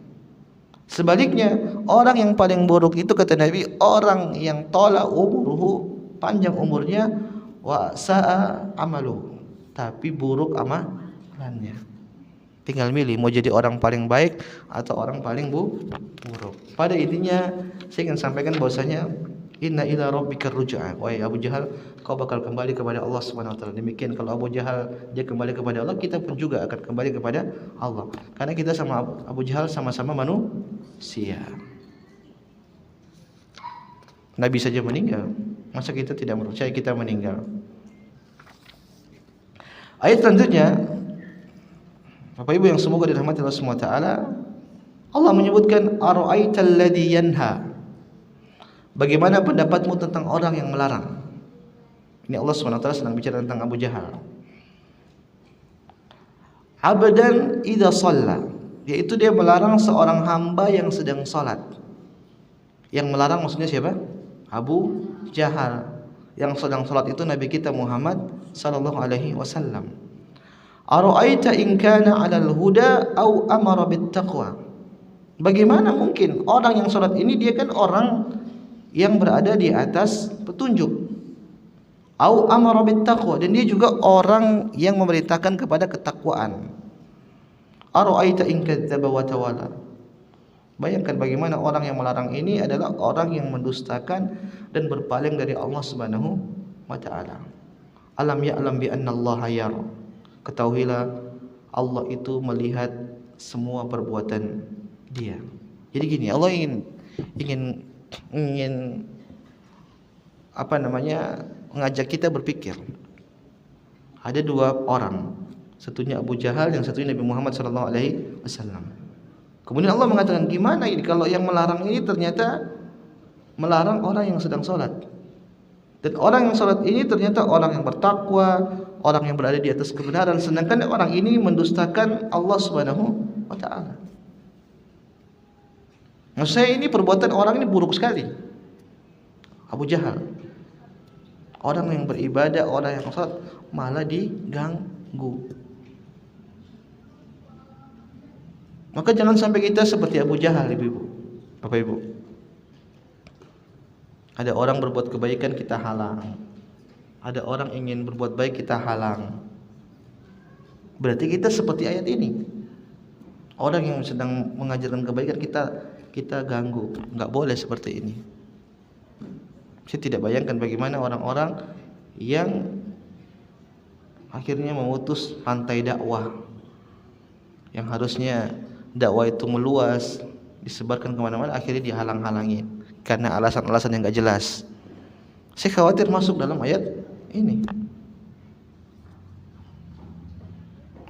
S1: Sebaliknya, orang yang paling buruk itu kata Nabi, orang yang tola umruhu, panjang umurnya, wa sa'a amalu, tapi buruk amalannya. Tinggal milih mau jadi orang paling baik atau orang paling buruk. Pada intinya saya ingin sampaikan bahwasanya inna ila rabbikar ruj'a. Wahai Abu Jahal, kau bakal kembali kepada Allah Subhanahu wa taala. Demikian kalau Abu Jahal dia kembali kepada Allah, kita pun juga akan kembali kepada Allah. Karena kita sama Abu Jahal sama-sama manusia. Nabi saja meninggal, masa kita tidak percaya kita meninggal? Ayat selanjutnya, Bapak Ibu yang semoga dirahmati Allah Subhanahu wa taala, Allah menyebutkan ara'aital ladzi yanha. Bagaimana pendapatmu tentang orang yang melarang? Ini Allah Subhanahu wa taala sedang bicara tentang Abu Jahal. Abdan idza shalla, yaitu dia melarang seorang hamba yang sedang salat. Yang melarang maksudnya siapa? Abu Jahal. Yang sedang salat itu Nabi kita Muhammad sallallahu alaihi wasallam. Ara'aita in kana 'alal huda aw amara bit taqwa. Bagaimana mungkin orang yang salat ini dia kan orang yang berada di atas petunjuk. Au amara bit taqwa, dan dia juga orang yang memerintahkan kepada ketakwaan. Ara'aita in kadzdzaba wa tawalla. Bayangkan bagaimana orang yang melarang ini adalah orang yang mendustakan dan berpaling dari Allah Subhanahu wa taala. Alam ya'lam bi anna Allah yara. Ketahuilah Allah itu melihat semua perbuatan dia. Jadi gini, Allah ingin mengajak kita berpikir. Ada dua orang, satunya Abu Jahal, yang satunya Nabi Muhammad sallallahu alaihi wasallam. Kemudian Allah mengatakan, gimana ini kalau yang melarang ini ternyata melarang orang yang sedang sholat, dan orang yang sholat ini ternyata orang yang bertakwa, orang yang berada di atas kebenaran, sedangkan orang ini mendustakan Allah Subhanahu wa taala. Maksud saya ini perbuatan orang ini buruk sekali. Abu Jahal, orang yang beribadah, orang yang sholat malah diganggu. Maka jangan sampai kita seperti Abu Jahal, Ibu-ibu, Bapak Ibu. Ada orang berbuat kebaikan kita halang. Ada orang ingin berbuat baik kita halang. Berarti kita seperti ayat ini. Orang yang sedang mengajarkan kebaikan kita ganggu. Enggak boleh seperti ini. Saya tidak bayangkan bagaimana orang-orang yang akhirnya memutus rantai dakwah, yang harusnya dakwah itu meluas, disebarkan kemana-mana, akhirnya dihalang-halangi karena alasan-alasan yang gak jelas. Saya khawatir masuk dalam ayat ini.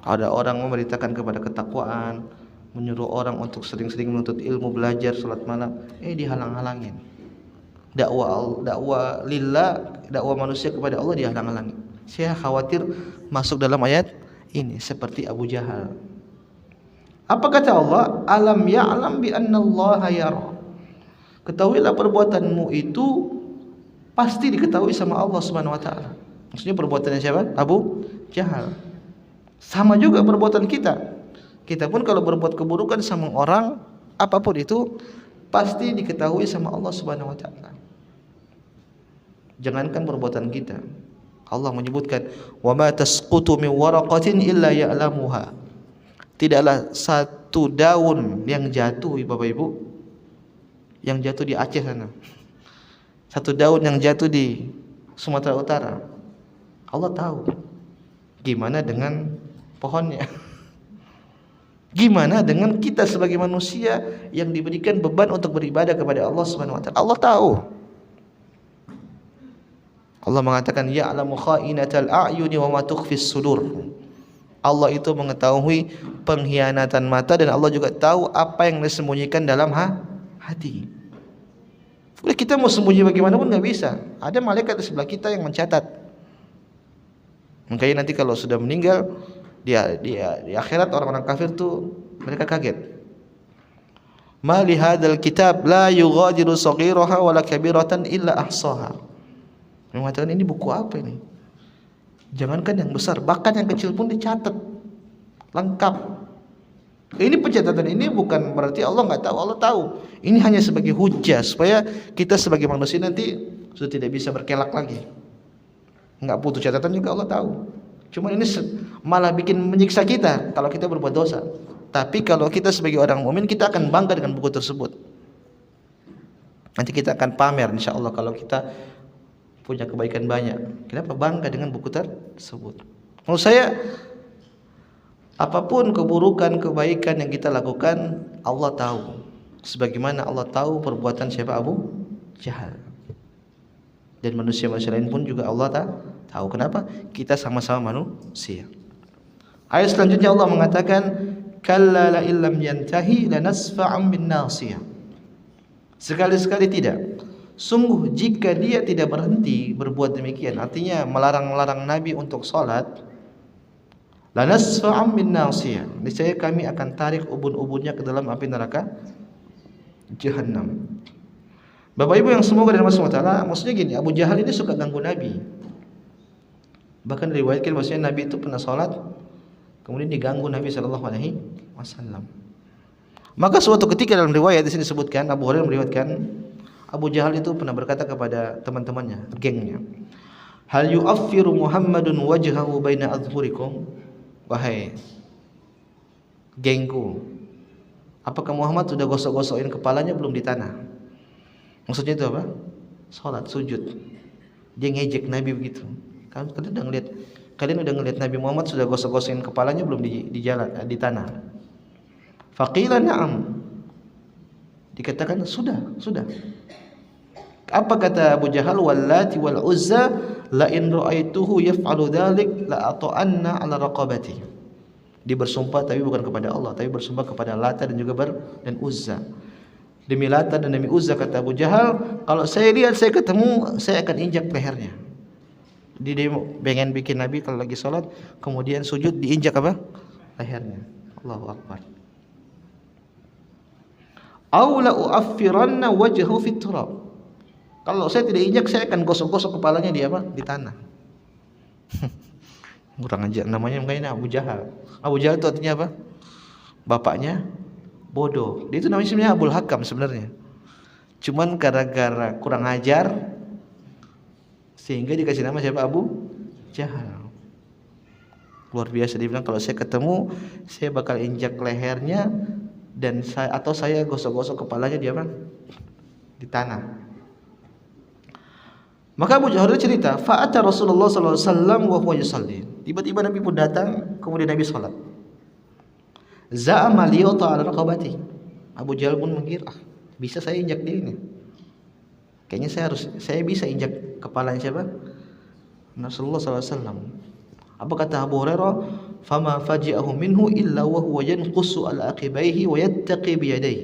S1: Ada orang memerintahkan kepada ketakwaan, menyuruh orang untuk sering-sering menuntut ilmu, belajar, salat malam, dihalang-halangin. Dakwah lillah, dakwah manusia kepada Allah dihalang-halangi. Saya khawatir masuk dalam ayat ini seperti Abu Jahal. Apa kata Allah? Alam ya'lam bi annallaha yara. Ketahuilah perbuatanmu itu pasti diketahui sama Allah Subhanahu wa taala. Maksudnya perbuatannya siapa? Abu Jahal. Sama juga perbuatan kita. Kita pun kalau berbuat keburukan sama orang, apapun itu pasti diketahui sama Allah Subhanahu wa taala. Jangankan perbuatan kita. Allah menyebutkan, "Wa ma tasqutu min waraqatin illa ya'lamuha." Tidaklah satu daun yang jatuh, Bapak Ibu, yang jatuh di Aceh sana, satu daun yang jatuh di Sumatera Utara, Allah tahu. Gimana dengan pohonnya? Gimana dengan kita sebagai manusia yang diberikan beban untuk beribadah kepada Allah Subhanahu wa taala? Allah tahu. Allah mengatakan, ya'lamu kha'inatal a'yuni wa ma tukhfis sudur. Allah itu mengetahui pengkhianatan mata, dan Allah juga tahu apa yang disembunyikan dalam hati. Udah, kita mau sembunyi bagaimanapun nggak bisa. Ada malaikat di sebelah kita yang mencatat. Makanya nanti kalau sudah meninggal, dia di akhirat orang-orang kafir tuh mereka kaget. Ma li hadzal kitab la yughadiru saghiraha wala kabiratan illa ahsaha. Mengatakan, ini buku apa ini? Jangankan yang besar, bahkan yang kecil pun dicatat lengkap. Ini pencatatan ini bukan berarti Allah nggak tahu, Allah tahu. Ini hanya sebagai hujah supaya kita sebagai manusia nanti sudah tidak bisa berkelak lagi. Nggak butuh catatan juga Allah tahu. Cuma ini malah bikin menyiksa kita kalau kita berbuat dosa. Tapi kalau kita sebagai orang mukmin kita akan bangga dengan buku tersebut. Nanti kita akan pamer insya Allah kalau kita punya kebaikan banyak. Kenapa bangga dengan buku tersebut? Menurut saya apapun keburukan, kebaikan yang kita lakukan, Allah tahu. Sebagaimana Allah tahu perbuatan siapa Abu Jahal. Dan manusia-manusia lain pun juga Allah tahu. Kenapa? Kita sama-sama manusia. Ayat selanjutnya Allah mengatakan, "Kalla la illam yantahi lanasfa'an bin nasiyah." Sekali-sekali tidak. Sungguh jika dia tidak berhenti berbuat demikian, artinya melarang-larang Nabi untuk salat, lanasfa'an bin nasiyah, niscaya kami akan tarik ubun-ubunnya ke dalam api neraka Jahannam. Bapak Ibu yang semoga dari Allah SWT, maksudnya gini, Abu Jahal ini suka ganggu Nabi. Bahkan diriwayatkan maksudnya Nabi itu pernah salat kemudian diganggu Nabi SAW. Maka suatu ketika dalam riwayat di sini disebutkan, Abu Hurairah meriwayatkan, Abu Jahal itu pernah berkata kepada teman-temannya, gengnya, "Hal yu'affiru Muhammadun wajhahu baina adhurikum?" Wahai gengku, apakah Muhammad sudah gosok-gosokin kepalanya belum di tanah? Maksudnya itu apa? Salat, sujud. Dia ngejek Nabi begitu. Kalian udah ngelihat Nabi Muhammad sudah gosok-gosokin kepalanya belum di jalan, di tanah? Faqila na'am. Dikatakan sudah. Apa kata Abu Jahal? Wallati wal Uzza la in ra'aituhu yaf'alu dzalik la ata'anna 'ala raqabati. Dia bersumpah tapi bukan kepada Allah, tapi bersumpah kepada Lata dan juga dan Uzza. Demi Lata dan demi Uzza, kata Abu Jahal, kalau saya lihat, saya ketemu, saya akan injak lehernya. Dia pengen bikin Nabi kalau lagi sholat kemudian sujud diinjak apa? Lehernya. Allahu Akbar. Au la u'affiranna wajhahu fit turab. Kalau saya tidak injak, saya akan gosok-gosok kepalanya di apa? Di tanah. Kurang ajar namanya, makanya Abu Jahal. Abu Jahal itu artinya apa? Bapaknya bodoh. Dia itu namanya sebenarnya Abul Hakam sebenarnya. Cuman gara-gara kurang ajar sehingga dikasih nama siapa? Abu Jahal. Luar biasa, dia bilang kalau saya ketemu, saya bakal injak lehernya dan saya gosok-gosok kepalanya di apa? Di tanah. Maka Abu Jahal cerita, fa'ata Rasulullah sallallahu alaihi wasallam wa huwa yusalli. Tiba-tiba Nabi pun datang, kemudian Nabi salat. Za'ama liyata 'ala raqabati. Abu Jahal pun mengira, bisa saya injak dia ini. Kayaknya saya bisa injak kepalanya siapa? Rasulullah sallallahu alaihi wasallam. Apa kata Abu Hurairah? Fama faji'ahu minhu illa wa huwa yanqusu ala aqibaihi wa yattaqi bi yadayhi.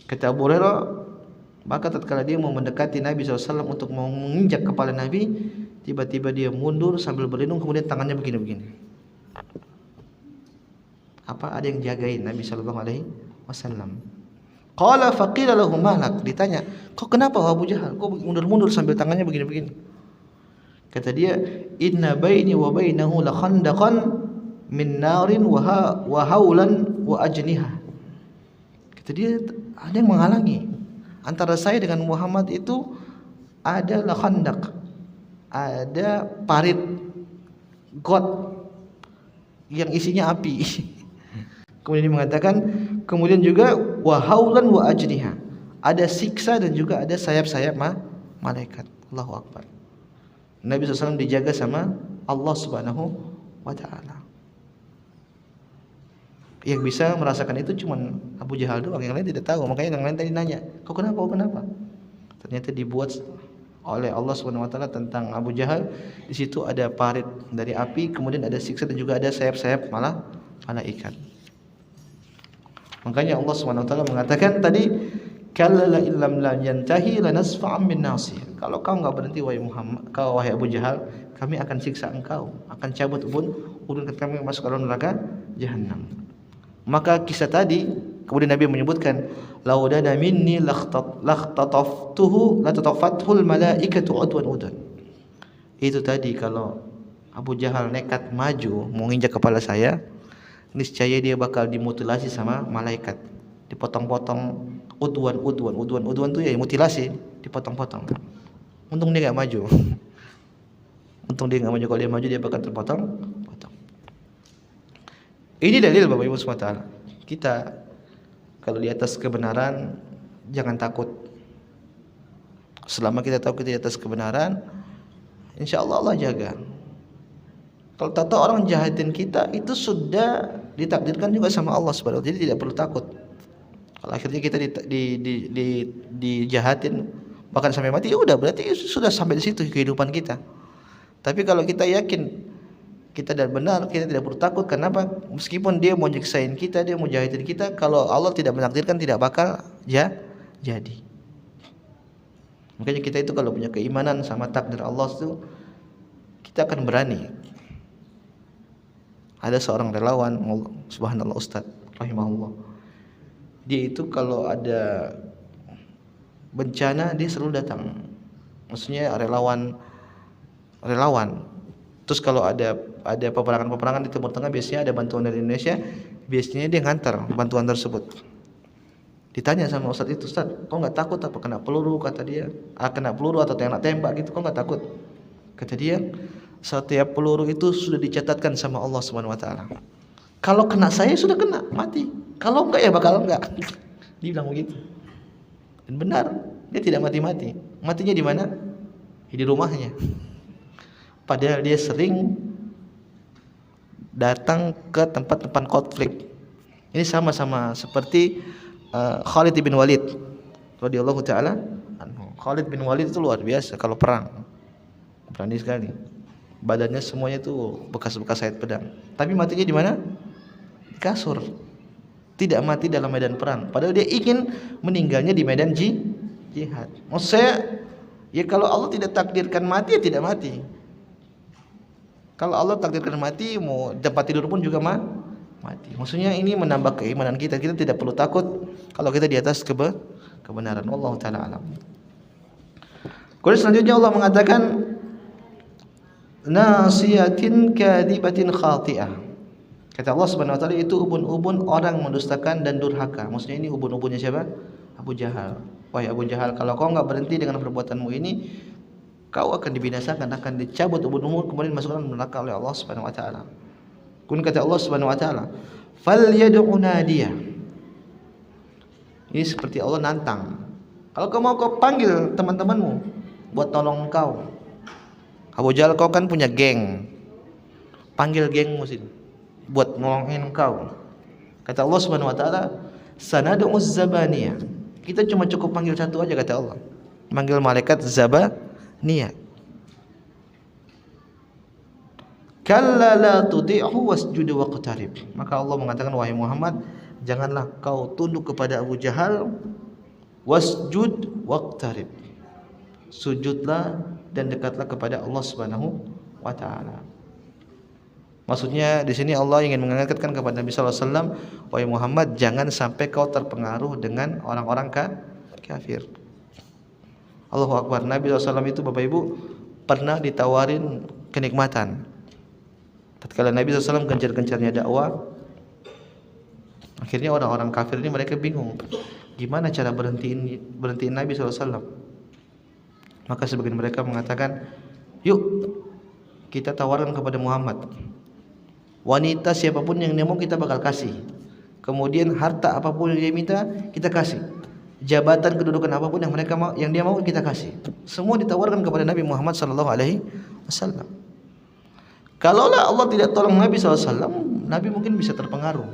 S1: Kata Abu Hurairah, maka tatkala dia mau mendekati Nabi SAW untuk menginjak kepala Nabi, tiba-tiba dia mundur sambil berlindung, kemudian tangannya begini-begini. Apa ada yang jagain Nabi SAW? Qala faqila lahu malak. Ditanya, kok kenapa Abu Jahal? Kok mundur-mundur sambil tangannya begini-begini? Kata dia, inna baini wa bainahu la khandaqan min narin wa haulan wa ajniha. Kata dia, ada yang menghalangi. Antara saya dengan Muhammad itu ada khandaq, ada parit got yang isinya api. Kemudian dia mengatakan, kemudian juga wa haulan wa ajniha, ada siksa dan juga ada sayap-sayap malaikat. Allahu Akbar. Nabi SAW dijaga sama Allah Subhanahu wa ta'ala. Yang bisa merasakan itu cuma Abu Jahal doang, yang lain tidak tahu. Makanya yang lain tadi nanya, kok kenapa? Ternyata dibuat oleh Allah Subhanahu wa taala tentang Abu Jahal. Di situ ada parit dari api, kemudian ada siksa dan juga ada sayap-sayap malaikat. Makanya Allah Subhanahu wa taala mengatakan tadi, kalla la illam la yantahi lanasfa'an bin nasiyah. Kalau kau enggak berhenti wahai Abu Jahal, kami akan siksa engkau, akan cabut ubun kami masuk ke dalam neraka Jahannam. Maka kisah tadi kemudian Nabi menyebutkan, laudana minni laqtataftuhu latatafathul malaikatu udwan udwan. Itu tadi kalau Abu Jahal nekat maju menginjak kepala saya, niscaya dia bakal dimutilasi sama malaikat, dipotong-potong, udwan tuh ya mutilasi, dipotong-potong. Untung dia nggak maju. Untung dia nggak maju. Kalau dia maju dia bakal terpotong. Ini dalil Bapak Ibu SWT. Kita kalau di atas kebenaran jangan takut. Selama kita tahu kita di atas kebenaran, insya Allah Allah jaga. Kalau tahu orang jahatin kita, itu sudah ditakdirkan juga sama Allah Subhanahu wa taala. Jadi tidak perlu takut. Kalau akhirnya kita dijahatin bahkan sampai mati, ya udah berarti sudah sampai di situ kehidupan kita. Tapi kalau kita yakin kita dan benar, kita tidak perlu takut. Kenapa? Meskipun dia mau nyiksain kita, dia mau jahitin kita, kalau Allah tidak menakdirkan tidak bakal jadi. Makanya kita itu kalau punya keimanan sama takdir Allah itu, kita akan berani. Ada seorang relawan, subhanallah, Ustaz rahimahullah. Dia itu kalau ada bencana dia selalu datang. Maksudnya relawan. Terus kalau ada peperangan di Timur Tengah, biasanya ada bantuan dari Indonesia, biasanya dia ngantar bantuan tersebut. Ditanya sama Ustaz itu, Ustaz, kok nggak takut apa kena peluru? Kata dia, kena peluru atau tembak gitu, kok nggak takut? Kata dia, setiap peluru itu sudah dicatatkan sama Allah Subhanahu wa taala. Kalau kena saya sudah kena, mati. Kalau enggak ya bakal enggak. Dia bilang begitu. Dan benar, dia tidak mati-mati. Matinya di mana? Di rumahnya. Padahal dia sering datang ke tempat-tempat konflik. Ini sama-sama seperti Khalid bin Walid radhiyallahu taala anhu. Khalid bin Walid itu luar biasa kalau perang. Berani sekali. Badannya semuanya itu bekas-bekas sayat pedang. Tapi matinya di mana? Di kasur. Tidak mati dalam medan perang. Padahal dia ingin meninggalnya di medan jihad. Maksud saya, ya kalau Allah tidak takdirkan mati, ya tidak mati. Kalau Allah takdirkan mati, mau tempat tidur pun juga mati. Maksudnya ini menambah keimanan kita. Kita tidak perlu takut kalau kita di atas kebenaran. Wallahu taala alam. Kemudian selanjutnya Allah mengatakan nasiyatin kadibatin khati'ah. Kata Allah Subhanahu wa taala, itu ubun-ubun orang mendustakan dan durhaka. Maksudnya ini ubun-ubunnya siapa? Abu Jahal. Wahai Abu Jahal, kalau kau enggak berhenti dengan perbuatanmu ini, kau akan dibinasakan, akan dicabut ubun-ubun, kemudian masukkan neraka oleh Allah Subhanahu wa taala. Kemudian kata Allah Subhanahu wa taala, "Falyad'u nadiya." Ini seperti Allah nantang. Kalau kau mau, kau panggil teman-temanmu buat tolong kau. Abu Jahal, kau kan punya geng. Panggil gengmu sini buat nolongin kau. Kata Allah Subhanahu wa taala, "Sanad'u zabaniyah." Kita cuma cukup panggil satu aja, kata Allah. Manggil malaikat Zabaniyah. Kalla la tuti'hu wasjud waqtarib. Maka Allah mengatakan, wahai Muhammad, janganlah kau tunduk kepada Abu Jahal, wasjud waqtarib. Sujudlah dan dekatlah kepada Allah Subhanahu wa taala. Maksudnya di sini Allah ingin mengingatkan kepada Nabi sallallahu alaihi wasallam, wahai Muhammad, jangan sampai kau terpengaruh dengan orang-orang kafir. Allahu Akbar. Nabi SAW itu Bapak Ibu pernah ditawarin kenikmatan. Tatkala Nabi SAW gencar-gencarnya dakwah, akhirnya orang-orang kafir ini mereka bingung, gimana cara berhentiin Nabi SAW. Maka sebagian mereka mengatakan, yuk kita tawarkan kepada Muhammad, wanita siapapun yang dia mau kita bakal kasih. Kemudian harta apapun yang dia minta kita kasih. Jabatan kedudukan apapun yang mereka mau, yang dia mau kita kasih. Semua ditawarkan kepada Nabi Muhammad sallallahu alaihi wasallam. Kalaulah Allah tidak tolong Nabi SAW, Nabi mungkin bisa terpengaruh.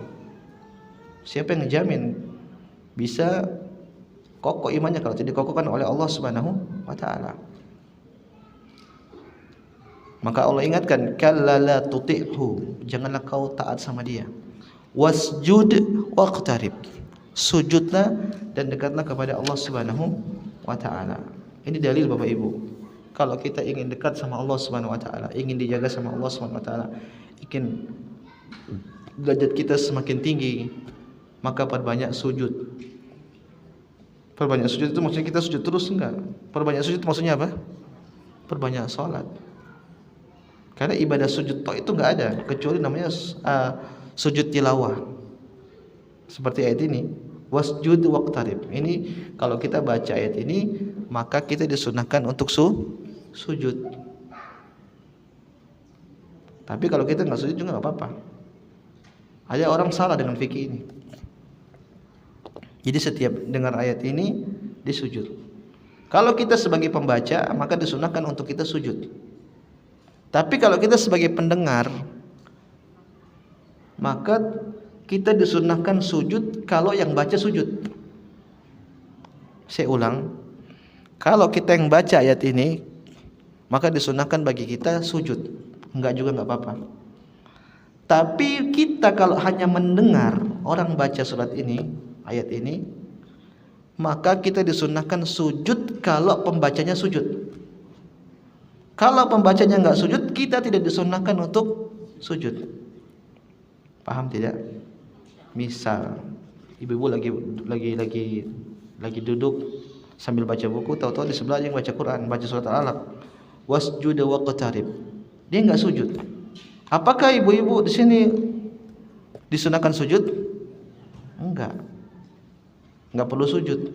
S1: Siapa yang ngejamin bisa kokoh imannya kalau tidak dikokohkan oleh Allah Subhanahu wa taala? Maka Allah ingatkan, kalla la tuti'hu, janganlah kau taat sama dia. Wasjud waqtarib, sujudlah dan dekatlah kepada Allah Subhanahu wa taala. Ini dalil Bapak Ibu. Kalau kita ingin dekat sama Allah Subhanahu wa taala, ingin dijaga sama Allah Subhanahu wa taala, ingin derajat kita semakin tinggi, maka perbanyak sujud. Perbanyak sujud itu maksudnya kita sujud terus enggak? Perbanyak sujud maksudnya apa? Perbanyak salat. Karena ibadah sujud tok itu enggak ada kecuali namanya sujud tilawah. Seperti ayat ini, wasjud waqtarib. Ini kalau kita baca ayat ini, maka kita disunahkan untuk sujud. Tapi kalau kita nggak sujud juga nggak apa-apa. Ada orang salah dengan fikih ini. Jadi setiap dengar ayat ini disujud. Kalau kita sebagai pembaca, maka disunahkan untuk kita sujud. Tapi kalau kita sebagai pendengar, maka kita disunahkan sujud kalau yang baca sujud. Saya ulang, kalau kita yang baca ayat ini, maka disunahkan bagi kita sujud. Enggak juga enggak apa-apa. Tapi kita kalau hanya mendengar orang baca surat ini, ayat ini, maka kita disunahkan sujud kalau pembacanya sujud. Kalau pembacanya enggak sujud, kita tidak disunahkan untuk sujud. Paham tidak? Misal ibu-ibu lagi duduk sambil baca buku, tahu-tahu di sebelah yang baca Quran, baca surat Al-Alaq. Wasjud waqtarib. Dia enggak sujud. Apakah ibu-ibu di sini disunahkan sujud? Enggak. Enggak perlu sujud.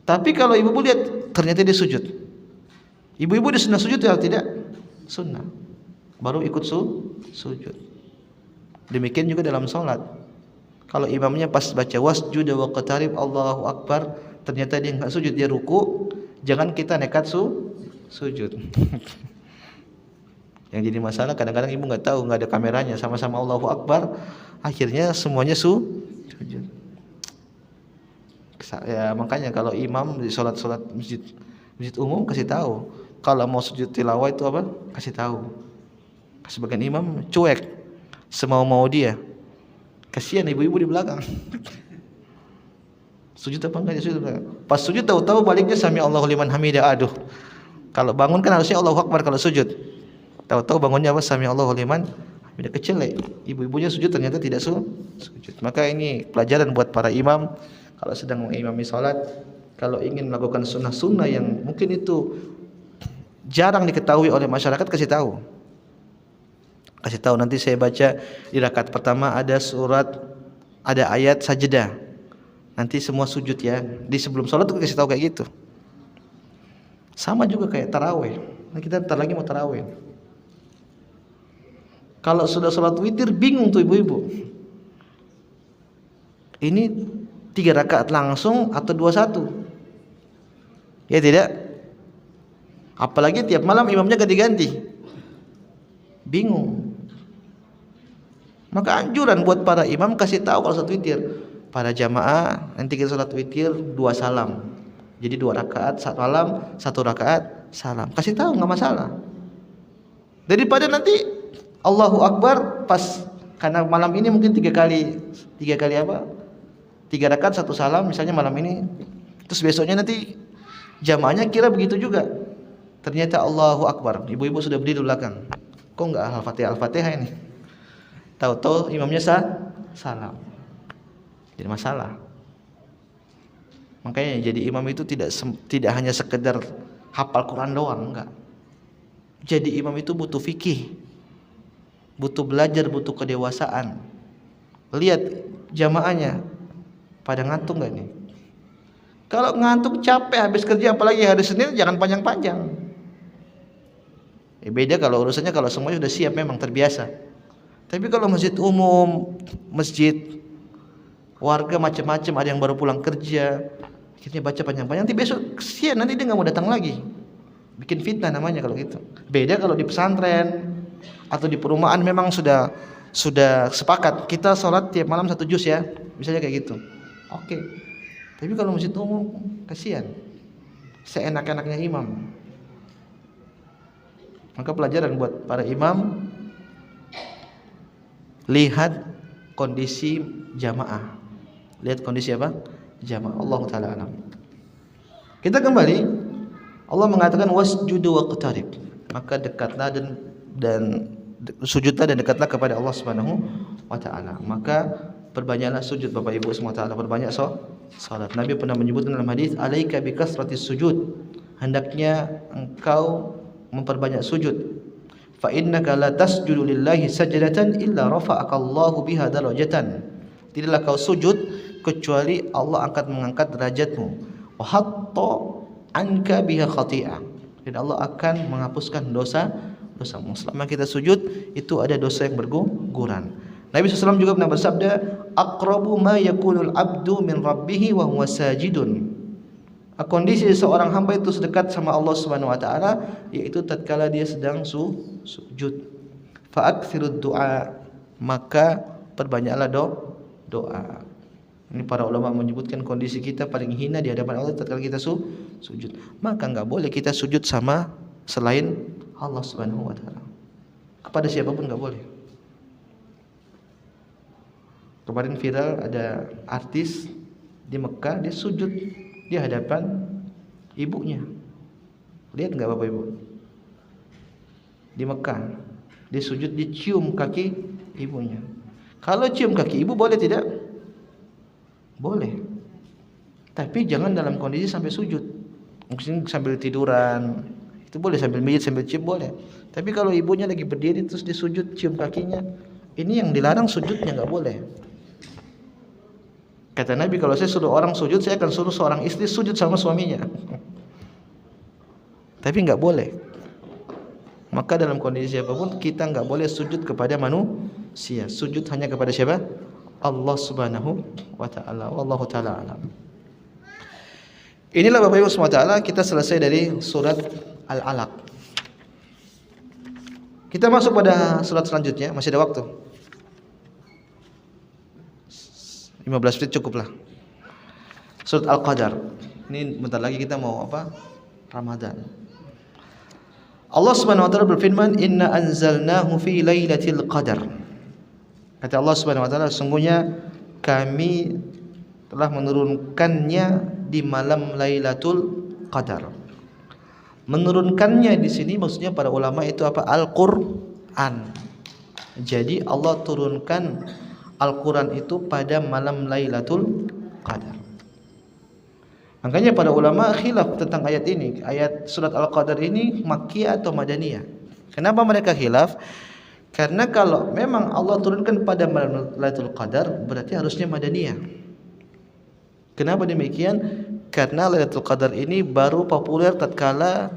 S1: Tapi kalau ibu-ibu lihat ternyata dia sujud. Ibu-ibu disunah sujud atau tidak? Sunnah. Baru ikut sujud. Demikian juga dalam sholat. Kalau imamnya pas baca wasjud waqtarib Allahu Akbar, ternyata dia enggak sujud, dia ruku, jangan kita nekat sujud. Yang jadi masalah kadang-kadang ibu enggak tahu, enggak ada kameranya, sama-sama Allahu Akbar, akhirnya semuanya sujud. Ya, makanya kalau imam di sholat masjid umum kasih tahu, kalau mau sujud tilawah itu apa? Kasih tahu. Sebagian imam cuek, semau-mau dia. Kasihan ibu-ibu di belakang. Sujud apa enggak? Sujud. Pas sujud tahu-tahu baliknya sami Allahu liman hamidah. Aduh. Kalau bangun kan harusnya Allahu Akbar kalau sujud. Tahu-tahu bangunnya apa? Sami Allahu liman hamidah. Kecelek. Ibu-ibunya sujud ternyata tidak sujud. Maka ini pelajaran buat para imam kalau sedang mengimami salat, kalau ingin melakukan sunnah-sunnah yang mungkin itu jarang diketahui oleh masyarakat, kasih tahu. Kasih tahu, nanti saya baca di rakaat pertama ada ayat sajdah. Nanti semua sujud ya. Di sebelum sholat tuh kasih tahu kayak gitu. Sama juga kayak tarawih. Nah, kita ntar lagi mau tarawih. Kalau sudah sholat witir bingung tuh ibu-ibu. Ini 3 rakaat langsung atau 21? Ya tidak? Apalagi tiap malam imamnya ganti-ganti. Bingung. Maka anjuran buat para imam kasih tahu kalau sholat witir. Para jamaah nanti kita sholat witir 2 salam. Jadi 2 rakaat salam, 1 rakaat salam. Kasih tahu nggak masalah. Daripada nanti Allahu Akbar pas karena malam ini mungkin 3 kali apa? 3 rakaat 1 salam misalnya malam ini. Terus besoknya nanti jamaahnya kira begitu juga. Ternyata Allahu Akbar. Ibu-ibu sudah berdiri di belakang. Kok nggak Al-Fatihah ini? Tahu-tahu imamnya salam. Jadi masalah. Makanya jadi imam itu tidak hanya sekedar hafal Quran doang, enggak. Jadi imam itu butuh fikih, butuh belajar, butuh kedewasaan. Lihat jamaahnya pada ngantuk enggak nih? Kalau ngantuk capek habis kerja, apalagi hari Senin, jangan panjang-panjang. Beda kalau urusannya kalau semuanya sudah siap memang terbiasa. Tapi kalau masjid umum, masjid warga macam-macam, ada yang baru pulang kerja, akhirnya baca panjang-panjang, nanti besok kesian, nanti dia nggak mau datang lagi, bikin fitnah namanya kalau gitu. Beda kalau di pesantren atau di perumahan memang sudah sepakat kita sholat tiap malam 1 juz ya, misalnya kayak gitu. Oke. Tapi kalau masjid umum kesian, seenak-enaknya imam. Maka pelajaran buat para imam, lihat kondisi jamaah. Lihat kondisi apa? Jamaah. Allah taala alam. Kita kembali. Allah mengatakan wasjudu waqtarib. Maka dekatlah dan sujudlah dan dekatlah kepada Allah Subhanahu wa taala. Maka perbanyaklah sujud Bapak Ibu semua taala, perbanyak salat. Nabi pernah menyebutkan dalam hadis, alaika bikasratis sujud. Hendaknya engkau memperbanyak sujud. fa innaka la tasjudu lillahi sajdatan illa rafa'aka Allahu biha darajatan. Tidaklah kau sujud kecuali Allah akan mengangkat derajatmu. Wa hatta anka biha khati'ah. Dan Allah akan menghapuskan dosa-dosamu. Selama kita sujud itu ada dosa yang berguguran. Nabi SAW juga pernah bersabda, aqrabu ma yakunul abdu min rabbih wa huwa sajidun. Kondisi seorang hamba itu sedekat sama Allah Subhanahu wa taala yaitu tatkala dia sedang sujud. Fa aktsirud du'a, maka perbanyaklah doa. Ini para ulama menyebutkan kondisi kita paling hina di hadapan Allah tatkala kita sujud. Maka enggak boleh kita sujud sama selain Allah Subhanahu wa taala. Kepada siapapun enggak boleh. Kemarin viral ada artis di Mekah, dia sujud di hadapan ibunya. Lihat enggak Bapak Ibu? Di Mekah, dia sujud, dicium kaki ibunya. Kalau cium kaki ibu boleh tidak? Boleh. Tapi jangan dalam kondisi sampai sujud. Mungkin sambil tiduran, itu boleh, sambil mijit, sambil cium boleh. Tapi kalau ibunya lagi berdiri terus dia sujud cium kakinya, ini yang dilarang, sujudnya enggak boleh. Kata Nabi, kalau saya suruh orang sujud, saya akan suruh seorang istri sujud sama suaminya. Tapi enggak boleh. Maka dalam kondisi apapun kita enggak boleh sujud kepada manusia. Sujud hanya kepada siapa? Allah Subhanahu wa taala. Wallahu taala alam. Inilah Bapak Ibu semua taala, kita selesai dari surat Al-Alaq. Kita masuk pada surat selanjutnya, masih ada waktu. 15 menit cukuplah. Surat Al-Qadar. Ini bentar lagi kita mau apa? Ramadan. Allah Subhanahu wa taala berfirman, "Inna anzalnahu fi lailatul qadar." Kata Allah Subhanahu wa taala, sungguhnya kami telah menurunkannya di malam Lailatul Qadar. Menurunkannya di sini maksudnya para ulama itu apa? Al-Qur'an. Jadi Allah turunkan Al-Quran itu pada malam Lailatul Qadar. Makanya para ulama khilaf tentang ayat ini. Ayat surat Al-Qadar ini Makkiyah atau Madaniyah. Kenapa mereka khilaf? Karena kalau memang Allah turunkan pada malam Lailatul Qadar, berarti harusnya Madaniyah. Kenapa demikian? Karena Lailatul Qadar ini baru populer tatkala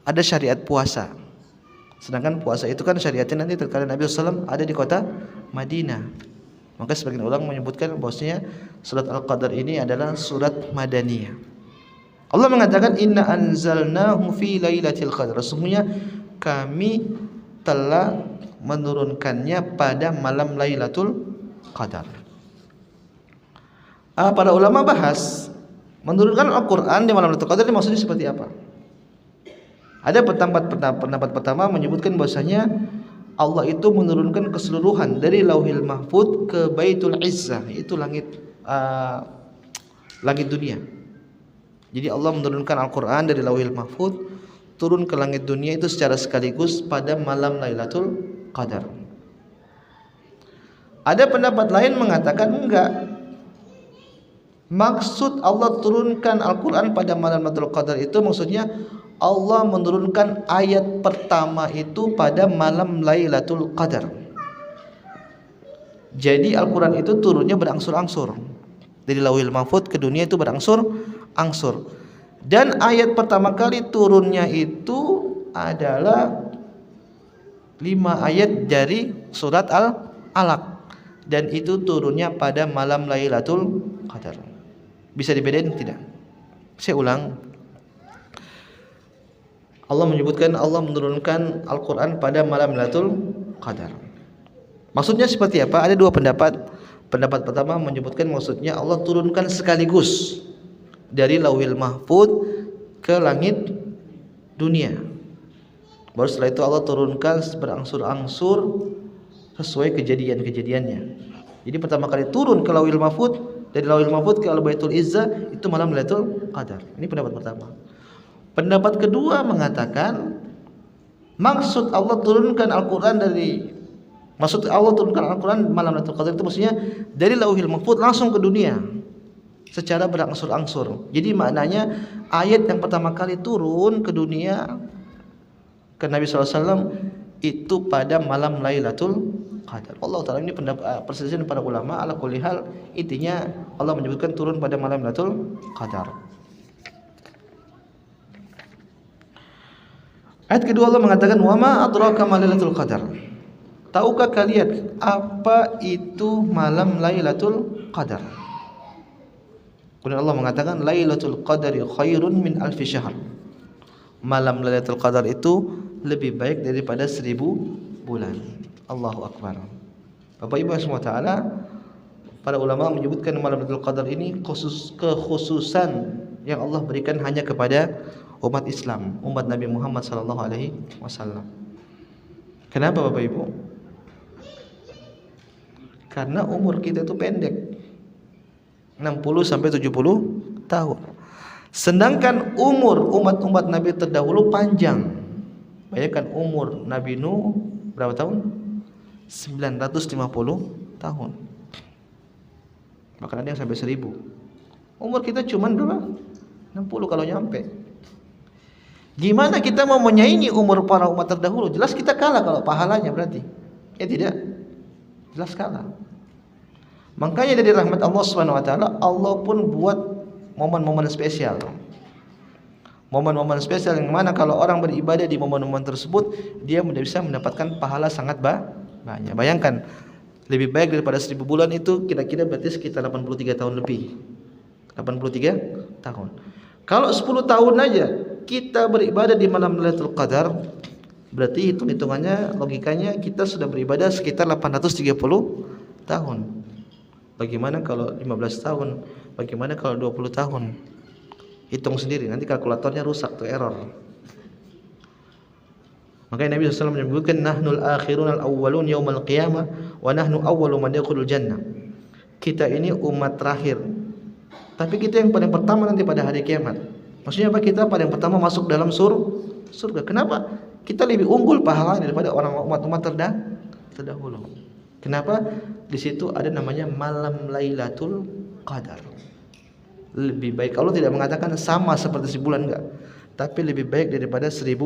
S1: ada syariat puasa. Sedangkan puasa itu kan syariatnya nanti tatkala Nabi SAW ada di kota Madinah. Maka sebagian ulama menyebutkan bahwasanya surat Al-Qadar ini adalah surat Madaniyah. Allah mengatakan inna anzalnahu fi lailatul qadar. Sesungguhnya kami telah menurunkannya pada malam Lailatul Qadar. Para ulama bahas menurunkan Al-Qur'an di malam Lailatul Qadar ini maksudnya seperti apa? Ada pendapat pertama menyebutkan bahwasanya Allah itu menurunkan keseluruhan dari Lauhil Mahfuz ke Baitul Izzah, itu langit dunia. Jadi Allah menurunkan Al-Qur'an dari Lauhil Mahfuz turun ke langit dunia itu secara sekaligus pada malam Lailatul Qadar. Ada pendapat lain mengatakan enggak. Maksud Allah turunkan Al-Qur'an pada malam Lailatul Qadar itu maksudnya Allah menurunkan ayat pertama itu pada malam Lailatul Qadar. Jadi Al-Quran itu turunnya berangsur-angsur. Dari Lauhil Mahfuz ke dunia itu berangsur-angsur. Dan ayat pertama kali turunnya itu adalah 5 ayat dari surat Al-Alaq. Dan itu turunnya pada malam Lailatul Qadar. Bisa dibedain tidak? Saya ulang. Allah menyebutkan Allah menurunkan Al-Quran pada malam Lailatul Qadar. Maksudnya seperti apa? Ada dua pendapat. Pendapat pertama menyebutkan maksudnya Allah turunkan sekaligus dari Lauhil Mahfuz ke langit dunia. Baru setelah itu Allah turunkan berangsur-angsur sesuai kejadian-kejadiannya. Jadi pertama kali turun ke Lauhil Mahfuz, dari Lauhil Mahfuz ke Al-Baitul Izzah itu malam Lailatul Qadar. Ini pendapat pertama. Pendapat kedua mengatakan maksud Allah turunkan Al-Quran malam Lailatul Qadar itu maksudnya dari Lauhil Mahfuz langsung ke dunia secara berangsur-angsur. Jadi maknanya ayat yang pertama kali turun ke dunia Karena Nabi SAW itu pada malam Lailatul Qadar. Allah Ta'ala ini perselisihan para ulama. Ala kulli hal, intinya Allah menyebutkan turun pada malam Lailatul Qadar. Ayat kedua Allah mengatakan, wa ma adraka ma Lailatul Qadar. Tahukah kalian apa itu malam Lailatul Qadar? Kemudian Allah mengatakan, Lailatul Qadari khairun min alfi syahr. Malam Lailatul Qadar itu lebih baik daripada 1000 bulan. Allahu Akbar. Bapak Ibu semua taala, para ulama menyebutkan malam Lailatul Qadar ini kekhususan yang Allah berikan hanya kepada umat Islam, umat Nabi Muhammad sallallahu alaihi wasallam. Kenapa Bapak Ibu? Karena umur kita itu pendek, 60 sampai 70 tahun. Sedangkan umur umat-umat Nabi terdahulu panjang. Bayangkan umur Nabi Nuh berapa tahun? 950 tahun. Bahkan ada yang sampai 1000. Umur kita cuman berapa? 60 kalau nyampe. Gimana kita mau menyaingi umur para umat terdahulu? Jelas kita kalah kalau pahalanya berarti. Ya tidak? Jelas kalah. Makanya dari rahmat Allah Subhanahu wa taala, Allah pun buat momen-momen spesial. Momen-momen spesial yang mana kalau orang beribadah di momen-momen tersebut, dia bisa mendapatkan pahala sangat banyak. Bayangkan, lebih baik daripada 1000 bulan itu kira-kira berarti sekitar 83 tahun lebih. 83 tahun. Kalau 10 tahun aja kita beribadah di malam Lailatul Qadar, berarti hitung-hitungannya, logikanya kita sudah beribadah sekitar 830 tahun. Bagaimana kalau 15 tahun? Bagaimana kalau 20 tahun? Hitung sendiri, nanti kalkulatornya rusak tuh, error. Makanya Nabi SAW menyebutkan, nahnul akhirun al-awwalun yaumal qiyamah wa nahnu awwalu man yadkhulul jannah. Kita ini umat terakhir, tapi kita yang paling pertama nanti pada hari kiamat. Maksudnya apa? Kita paling pertama masuk dalam surga. Kenapa? Kita lebih unggul pahalanya daripada orang umat-umat terdahulu. Kenapa? Di situ ada namanya malam Lailatul Qadar. Lebih baik. Allah tidak mengatakan sama seperti sebulan, enggak, tapi lebih baik daripada 1000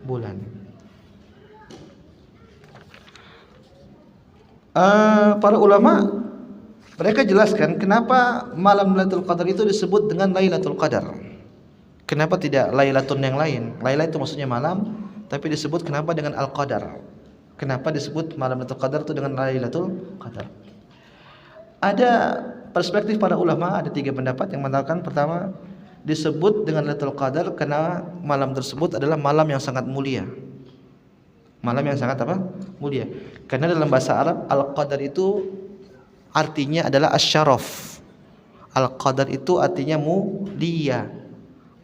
S1: bulan. Para ulama mereka jelaskan kenapa malam Lailatul Qadar itu disebut dengan Lailatul Qadar. Kenapa tidak Lailatul yang lain? Laila itu maksudnya malam, tapi disebut kenapa dengan Al-Qadar? Kenapa disebut malam Lailatul Qadar itu dengan Lailatul Qadar? Ada perspektif para ulama, ada 3 pendapat yang mengatakan, pertama, disebut dengan Lailatul Qadar karena malam tersebut adalah malam yang sangat mulia. Malam yang sangat apa? Mulia. Karena dalam bahasa Arab Al-Qadar itu artinya adalah asyaraf. Al-Qadar itu artinya mulia.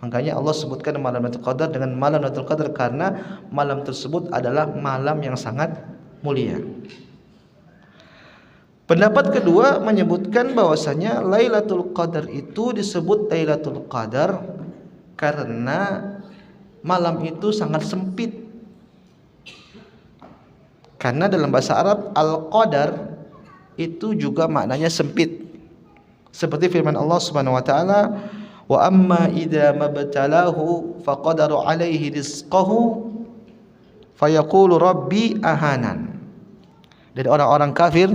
S1: Makanya Allah sebutkan malam Lailatul Qadar dengan malam Lailatul Qadar karena malam tersebut adalah malam yang sangat mulia. Pendapat kedua menyebutkan bahwasanya Lailatul Qadar itu disebut Lailatul Qadar karena malam itu sangat sempit. Karena dalam bahasa Arab Al-Qadar itu juga maknanya sempit. Seperti firman Allah Subhanahu wa taala, wa amma idza mabtalahu faqadara alaihi rizqahu fayaqulu rabbi ahanan. Dari orang-orang kafir,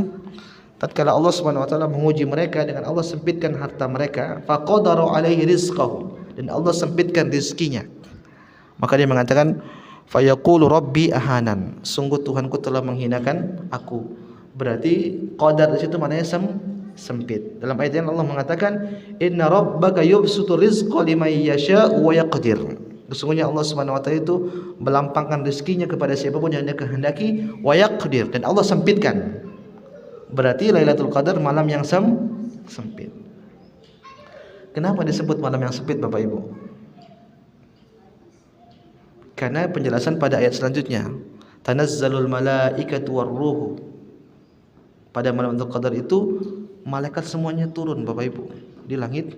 S1: tatkala Allah Subhanahu wa taala menguji mereka dengan Allah sempitkan harta mereka, faqadara alaihi rizqahu, dan Allah sempitkan rezekinya, maka dia mengatakan fayaqulu rabbi ahanan, sungguh Tuhanku telah menghinakan aku. Berarti qadar di situ maknanya sempit. Dalam ayat yang Allah mengatakan, inna rabbaka yubsutu rizqa liman yasha'u wa yaqdir. Sesungguhnya Allah Subhanahu wa taala itu melampangkan rezekinya kepada siapapun yang Dia kehendaki, wa yaqdir, dan Allah sempitkan. Berarti Lailatul Qadar malam yang sempit. Kenapa disebut malam yang sempit Bapak Ibu? Karena penjelasan pada ayat selanjutnya, tanazzalul malaikatu warruhu. Pada malam Lailatul Qadar itu malaikat semuanya turun Bapak Ibu di langit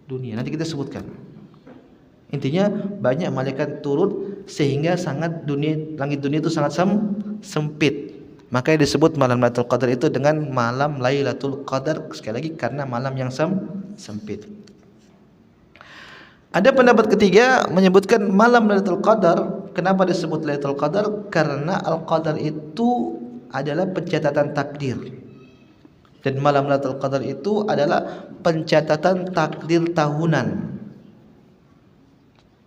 S1: dunia. Nanti kita sebutkan. Intinya banyak malaikat turun sehingga langit dunia itu sangat sempit. Makanya disebut malam Lailatul Qadar itu dengan malam Lailatul Qadar, sekali lagi karena malam yang sempit. Ada pendapat ketiga menyebutkan malam Lailatul Qadar kenapa disebut Lailatul Qadar? Karena Al-Qadar itu adalah pencatatan takdir. Dan malam Lailatul Qadar itu adalah pencatatan takdir tahunan.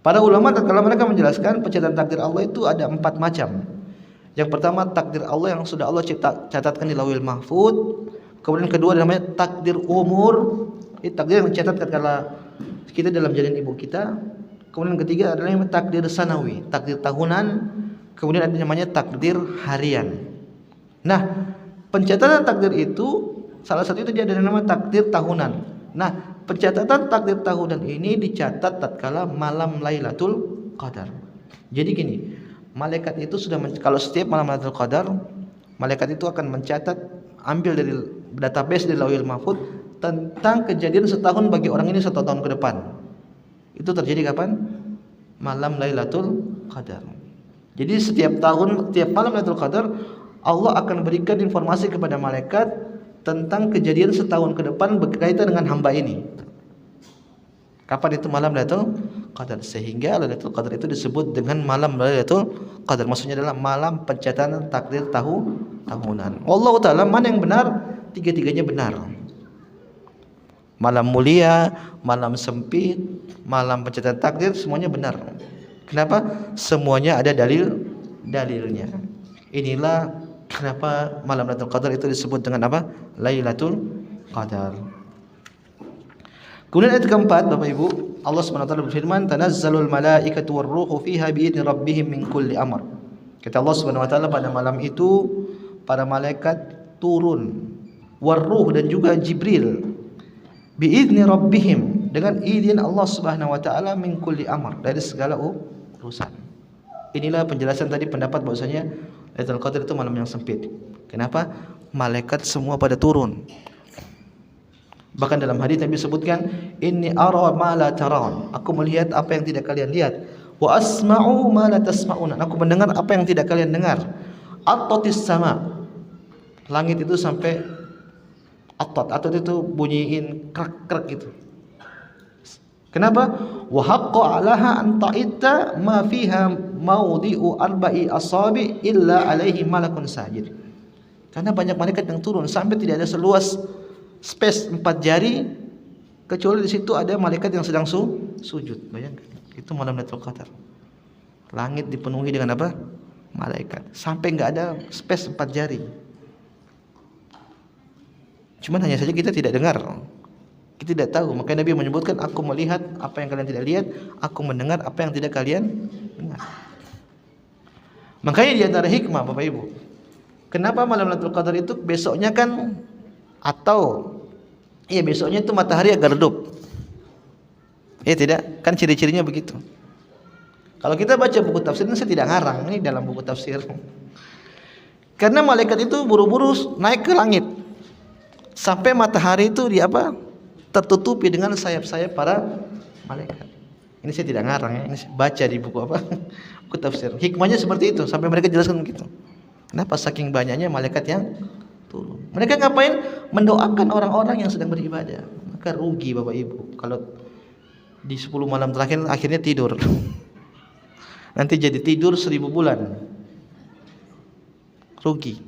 S1: Para ulama kalau mereka menjelaskan pencatatan takdir Allah itu ada 4 macam. Yang pertama takdir Allah yang sudah Allah catatkan di Lauhil Mahfuz. Kemudian kedua namanya takdir umur. Ini takdir yang dicatat ketika kita dalam janin ibu kita. Kemudian ketiga adalah takdir sanawi, takdir tahunan. Kemudian ada namanya takdir harian. Nah, pencatatan takdir itu salah satu itu dia ada nama takdir tahunan. Nah, pencatatan takdir tahunan ini dicatat tatkala malam Lailatul Qadar. Jadi gini, malaikat itu sudah kalau setiap malam Lailatul Qadar, malaikat itu akan mencatat, ambil dari database di Lauhil Mahfuz tentang kejadian setahun bagi orang ini 1 tahun ke depan. Itu terjadi kapan? Malam Lailatul Qadar. Jadi setiap tahun, tiap malam Lailatul Qadar, Allah akan berikan informasi kepada malaikat tentang kejadian setahun ke depan berkaitan dengan hamba ini. Kapan itu malam Lailatul Qadar? Sehingga Lailatul Qadar itu disebut dengan malam Lailatul Qadar. Maksudnya adalah malam pencatatan takdir tahunan. Wallahu taala mana yang benar? Tiga-tiganya benar. Malam mulia, malam sempit, malam pencatatan takdir semuanya benar. Kenapa? Semuanya ada dalilnya. Inilah kenapa malam Lailatul Qadar itu disebut dengan apa? Lailatul Qadar. Kemudian ayat keempat, Bapak Ibu, Allah Subhanahu wa taala berfirman, "Tanazzalul malaikatu warruhu fiha biidzni rabbihim min kulli amr." Kata Allah Subhanahu wa taala, pada malam itu para malaikat turun, warruh dan juga Jibril, biidzni rabbihim, dengan izin Allah Subhanahu wa taala, min kulli amr, dari segala urusan. Inilah penjelasan tadi pendapat bahwasanya Lailatul Qadar itu malam yang sempit. Kenapa? Malaikat semua pada turun. Bahkan dalam hadis Nabi sebutkan, inni ara ma la tarawun, aku melihat apa yang tidak kalian lihat, wa asma'u ma la tasma'un, aku mendengar apa yang tidak kalian dengar. Attatis sama, langit itu sampai attat itu bunyiin krek-krek gitu. Kenapa? Wa haqqa 'alaha an ta'ita ma fiha mawdi'u arba'i asabi illa alaihi malakun sajid. Karena banyak malaikat yang turun sampai tidak ada seluas space 4 jari kecuali di situ ada malaikat yang sedang sujud. Bayangkan, itu malam Lailatul Qadar. Langit dipenuhi dengan apa? Malaikat. Sampai enggak ada space 4 jari. Cuman hanya saja kita tidak dengar. Kita tidak tahu. Makanya Nabi menyebutkan, aku melihat apa yang kalian tidak lihat, aku mendengar apa yang tidak kalian dengar. Makanya di antara hikmah Bapak Ibu, kenapa malam Lailatul Qadar itu besoknya kan, atau besoknya itu matahari agak redup. Tidak? Kan ciri-cirinya begitu. Kalau kita baca buku tafsir, ini saya tidak ngarang, ini dalam buku tafsir. Karena malaikat itu buru-buru naik ke langit sampai matahari itu tertutupi dengan sayap-sayap para malaikat. Ini saya tidak ngarang ya, ini saya baca di buku buku tafsir. Hikmahnya seperti itu, sampai mereka jelaskan begitu. Kenapa saking banyaknya malaikat yang turun? Mereka ngapain? Mendoakan orang-orang yang sedang beribadah. Maka rugi Bapak Ibu kalau di 10 malam terakhir akhirnya tidur. Nanti jadi tidur 1000 bulan. Rugi.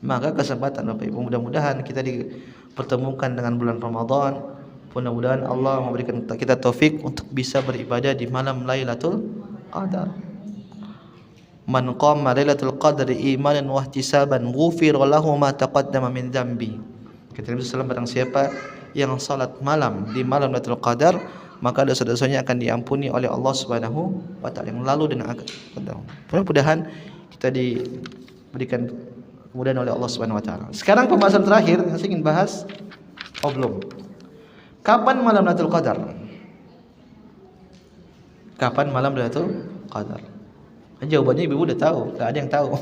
S1: Maka kesempatan Bapak Ibu, mudah-mudahan kita dipertemukan dengan bulan Ramadan. Mudah-mudahan Allah memberikan kita taufik untuk bisa beribadah di malam Lailatul Qadar. Man qama Lailatul Qadri imanan wa ihtisaban ghufira lahu ma taqaddama min dzambi. Kata Nabi sallallahu alaihi wasallam, barang siapa yang salat malam di malam Lailatul Qadar, maka dosa-dosanya akan diampuni oleh Allah Subhanahu wa taala yang lalu dan akan datang. Mudah-mudahan kita diberikan kemudahan oleh Allah Subhanahu wa taala. Sekarang pembahasan terakhir yang saya ingin bahas, belum. Kapan malam Lailatul Qadar? Kapan malam Lailatul Qadar? Jawabannya ibu udah tahu, tak ada yang tahu.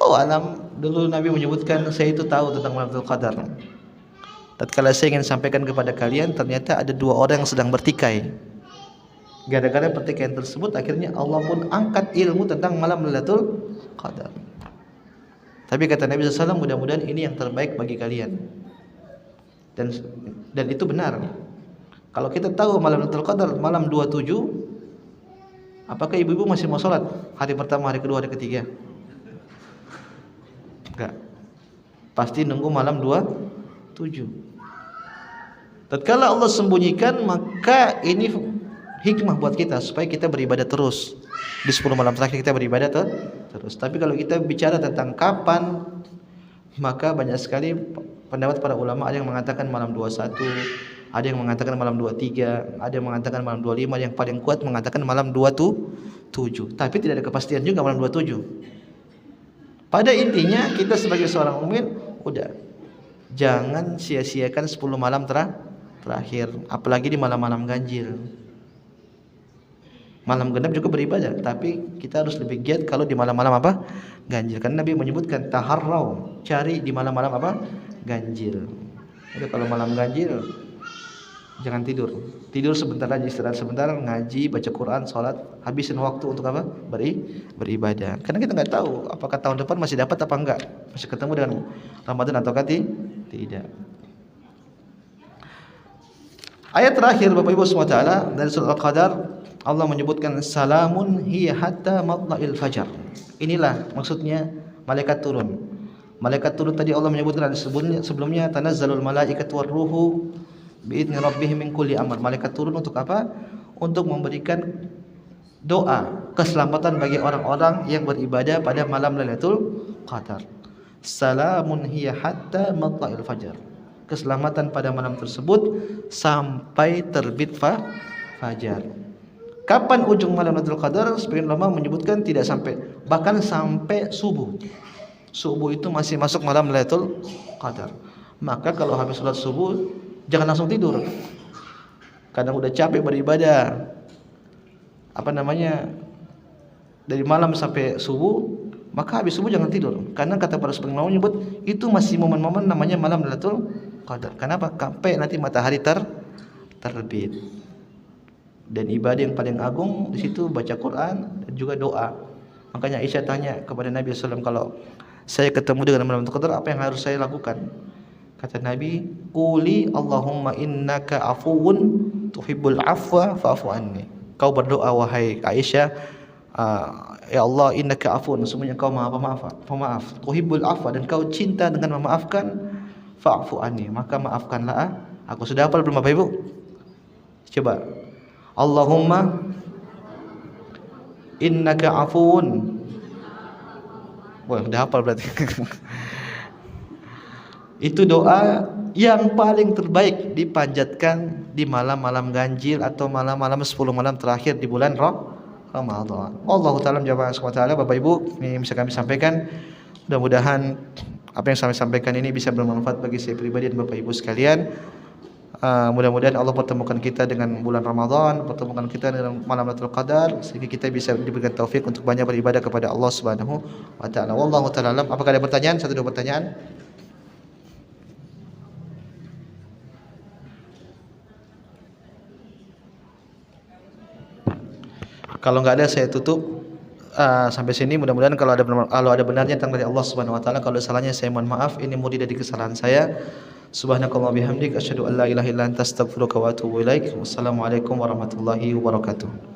S1: Allah alam, dulu Nabi menyebutkan saya itu tahu tentang malam Lailatul Qadar. Tatkala saya ingin sampaikan kepada kalian, ternyata ada 2 orang yang sedang bertikai. Gara-gara pertikaian tersebut akhirnya Allah pun angkat ilmu tentang malam Lailatul Qadar. Tapi kata Nabi SAW, mudah-mudahan ini yang terbaik bagi kalian. Dan itu benar. Kalau kita tahu malam Lailatul Qadar malam 27, Apakah ibu-ibu masih mau sholat hari pertama, hari kedua, hari ketiga? Enggak. Pasti nunggu malam 27. Tatkala Allah sembunyikan, maka ini hikmah buat kita supaya kita beribadah terus. Di 10 malam terakhir kita beribadah terus. Tapi kalau kita bicara tentang kapan, maka banyak sekali pendapat para ulama. Ada yang mengatakan malam 21, ada yang mengatakan malam 23, ada yang mengatakan malam 25, yang paling kuat mengatakan malam 27. Tapi tidak ada kepastian juga malam 27. Pada intinya kita sebagai seorang mukmin udah jangan sia-siakan 10 malam terakhir, apalagi di malam-malam ganjil. Malam genap juga beribadah, tapi kita harus lebih giat kalau di malam-malam apa? Ganjil. Karena Nabi menyebutkan taharrau, cari di malam-malam apa? Ganjil. Jadi kalau malam ganjil jangan tidur. Tidur sebentar aja, istirahat sebentar, ngaji, baca Quran, sholat, habisin waktu untuk apa? Beribadah. Karena kita nggak tahu apakah tahun depan masih dapat apa enggak, masih ketemu dengan Ramadan atau tidak. Ayat terakhir Bapak Ibu SWT dari surah Al-Qadar, Allah menyebutkan salamun hiya hatta matla'il fajar. Inilah maksudnya malaikat turun. Malaikat turun tadi Allah menyebutkan sebelumnya tanazzalul malaikatu warruhu biidzni rabbihim min kulli amr. Malaikat turun untuk apa? Untuk memberikan doa keselamatan bagi orang-orang yang beribadah pada malam Lailatul Qadar. Salamun hiya hatta matla'il fajar. Keselamatan pada malam tersebut sampai terbit fajar. Kapan ujung malam Lailatul Qadar? Sebagian ulama menyebutkan tidak sampai, bahkan sampai subuh. Subuh itu masih masuk malam Lailatul Qadar. Maka kalau habis sholat subuh jangan langsung tidur. Kadang udah capek beribadah, dari malam sampai subuh, maka habis subuh jangan tidur. Karena kata para sebagian ulama menyebut itu masih momen-momen namanya malam Lailatul Qadar. Kenapa? Sampai nanti matahari terbit. Dan ibadah yang paling agung di situ baca Quran dan juga doa. Makanya Aisyah tanya kepada Nabi SAW, kalau saya ketemu dengan malam Lailatul Qadar, apa yang harus saya lakukan? Kata Nabi, quli Allahumma innaka afuwun tuhibbul afwa fa'fu anni. Kau berdoa wahai Aisyah, ya Allah, innaka afuwun, sesungguhnya kau maha pemaaf, tuhibbul afwa, dan kau cinta dengan memaafkan, fa'fu anni, maka maafkanlah aku. Sudah hafal belum Bapak Ibu? Coba. Allahumma innaka afuwun. Wah, udah hafal berarti. Itu doa yang paling terbaik dipanjatkan di malam-malam ganjil atau malam-malam 10 malam terakhir di bulan Ramadan. Allahu ta'ala jawab SWT. Bapak Ibu, ini bisa kami sampaikan. Mudah-mudahan apa yang saya sampaikan ini bisa bermanfaat bagi saya pribadi dan Bapak Ibu sekalian. Mudah-mudahan Allah pertemukan kita dengan bulan Ramadan, pertemukan kita dengan malam Lailatul Qadar, sehingga kita bisa diberikan taufik untuk banyak beribadah kepada Allah Subhanahu wa taala. Wallahu taala alam. Apakah ada pertanyaan? 1-2 pertanyaan? Kalau enggak ada saya tutup sampai sini. Mudah-mudahan kalau ada benarnya tentang dari Allah Subhanahu wa taala, kalau salahnya saya mohon maaf. Ini murni dari kesalahan saya. Subhanakallah bihamdik asyhadu an la ilaha illa anta astaghfiruka wa atubu ilaik. Wassalamualaikum warahmatullahi wabarakatuh.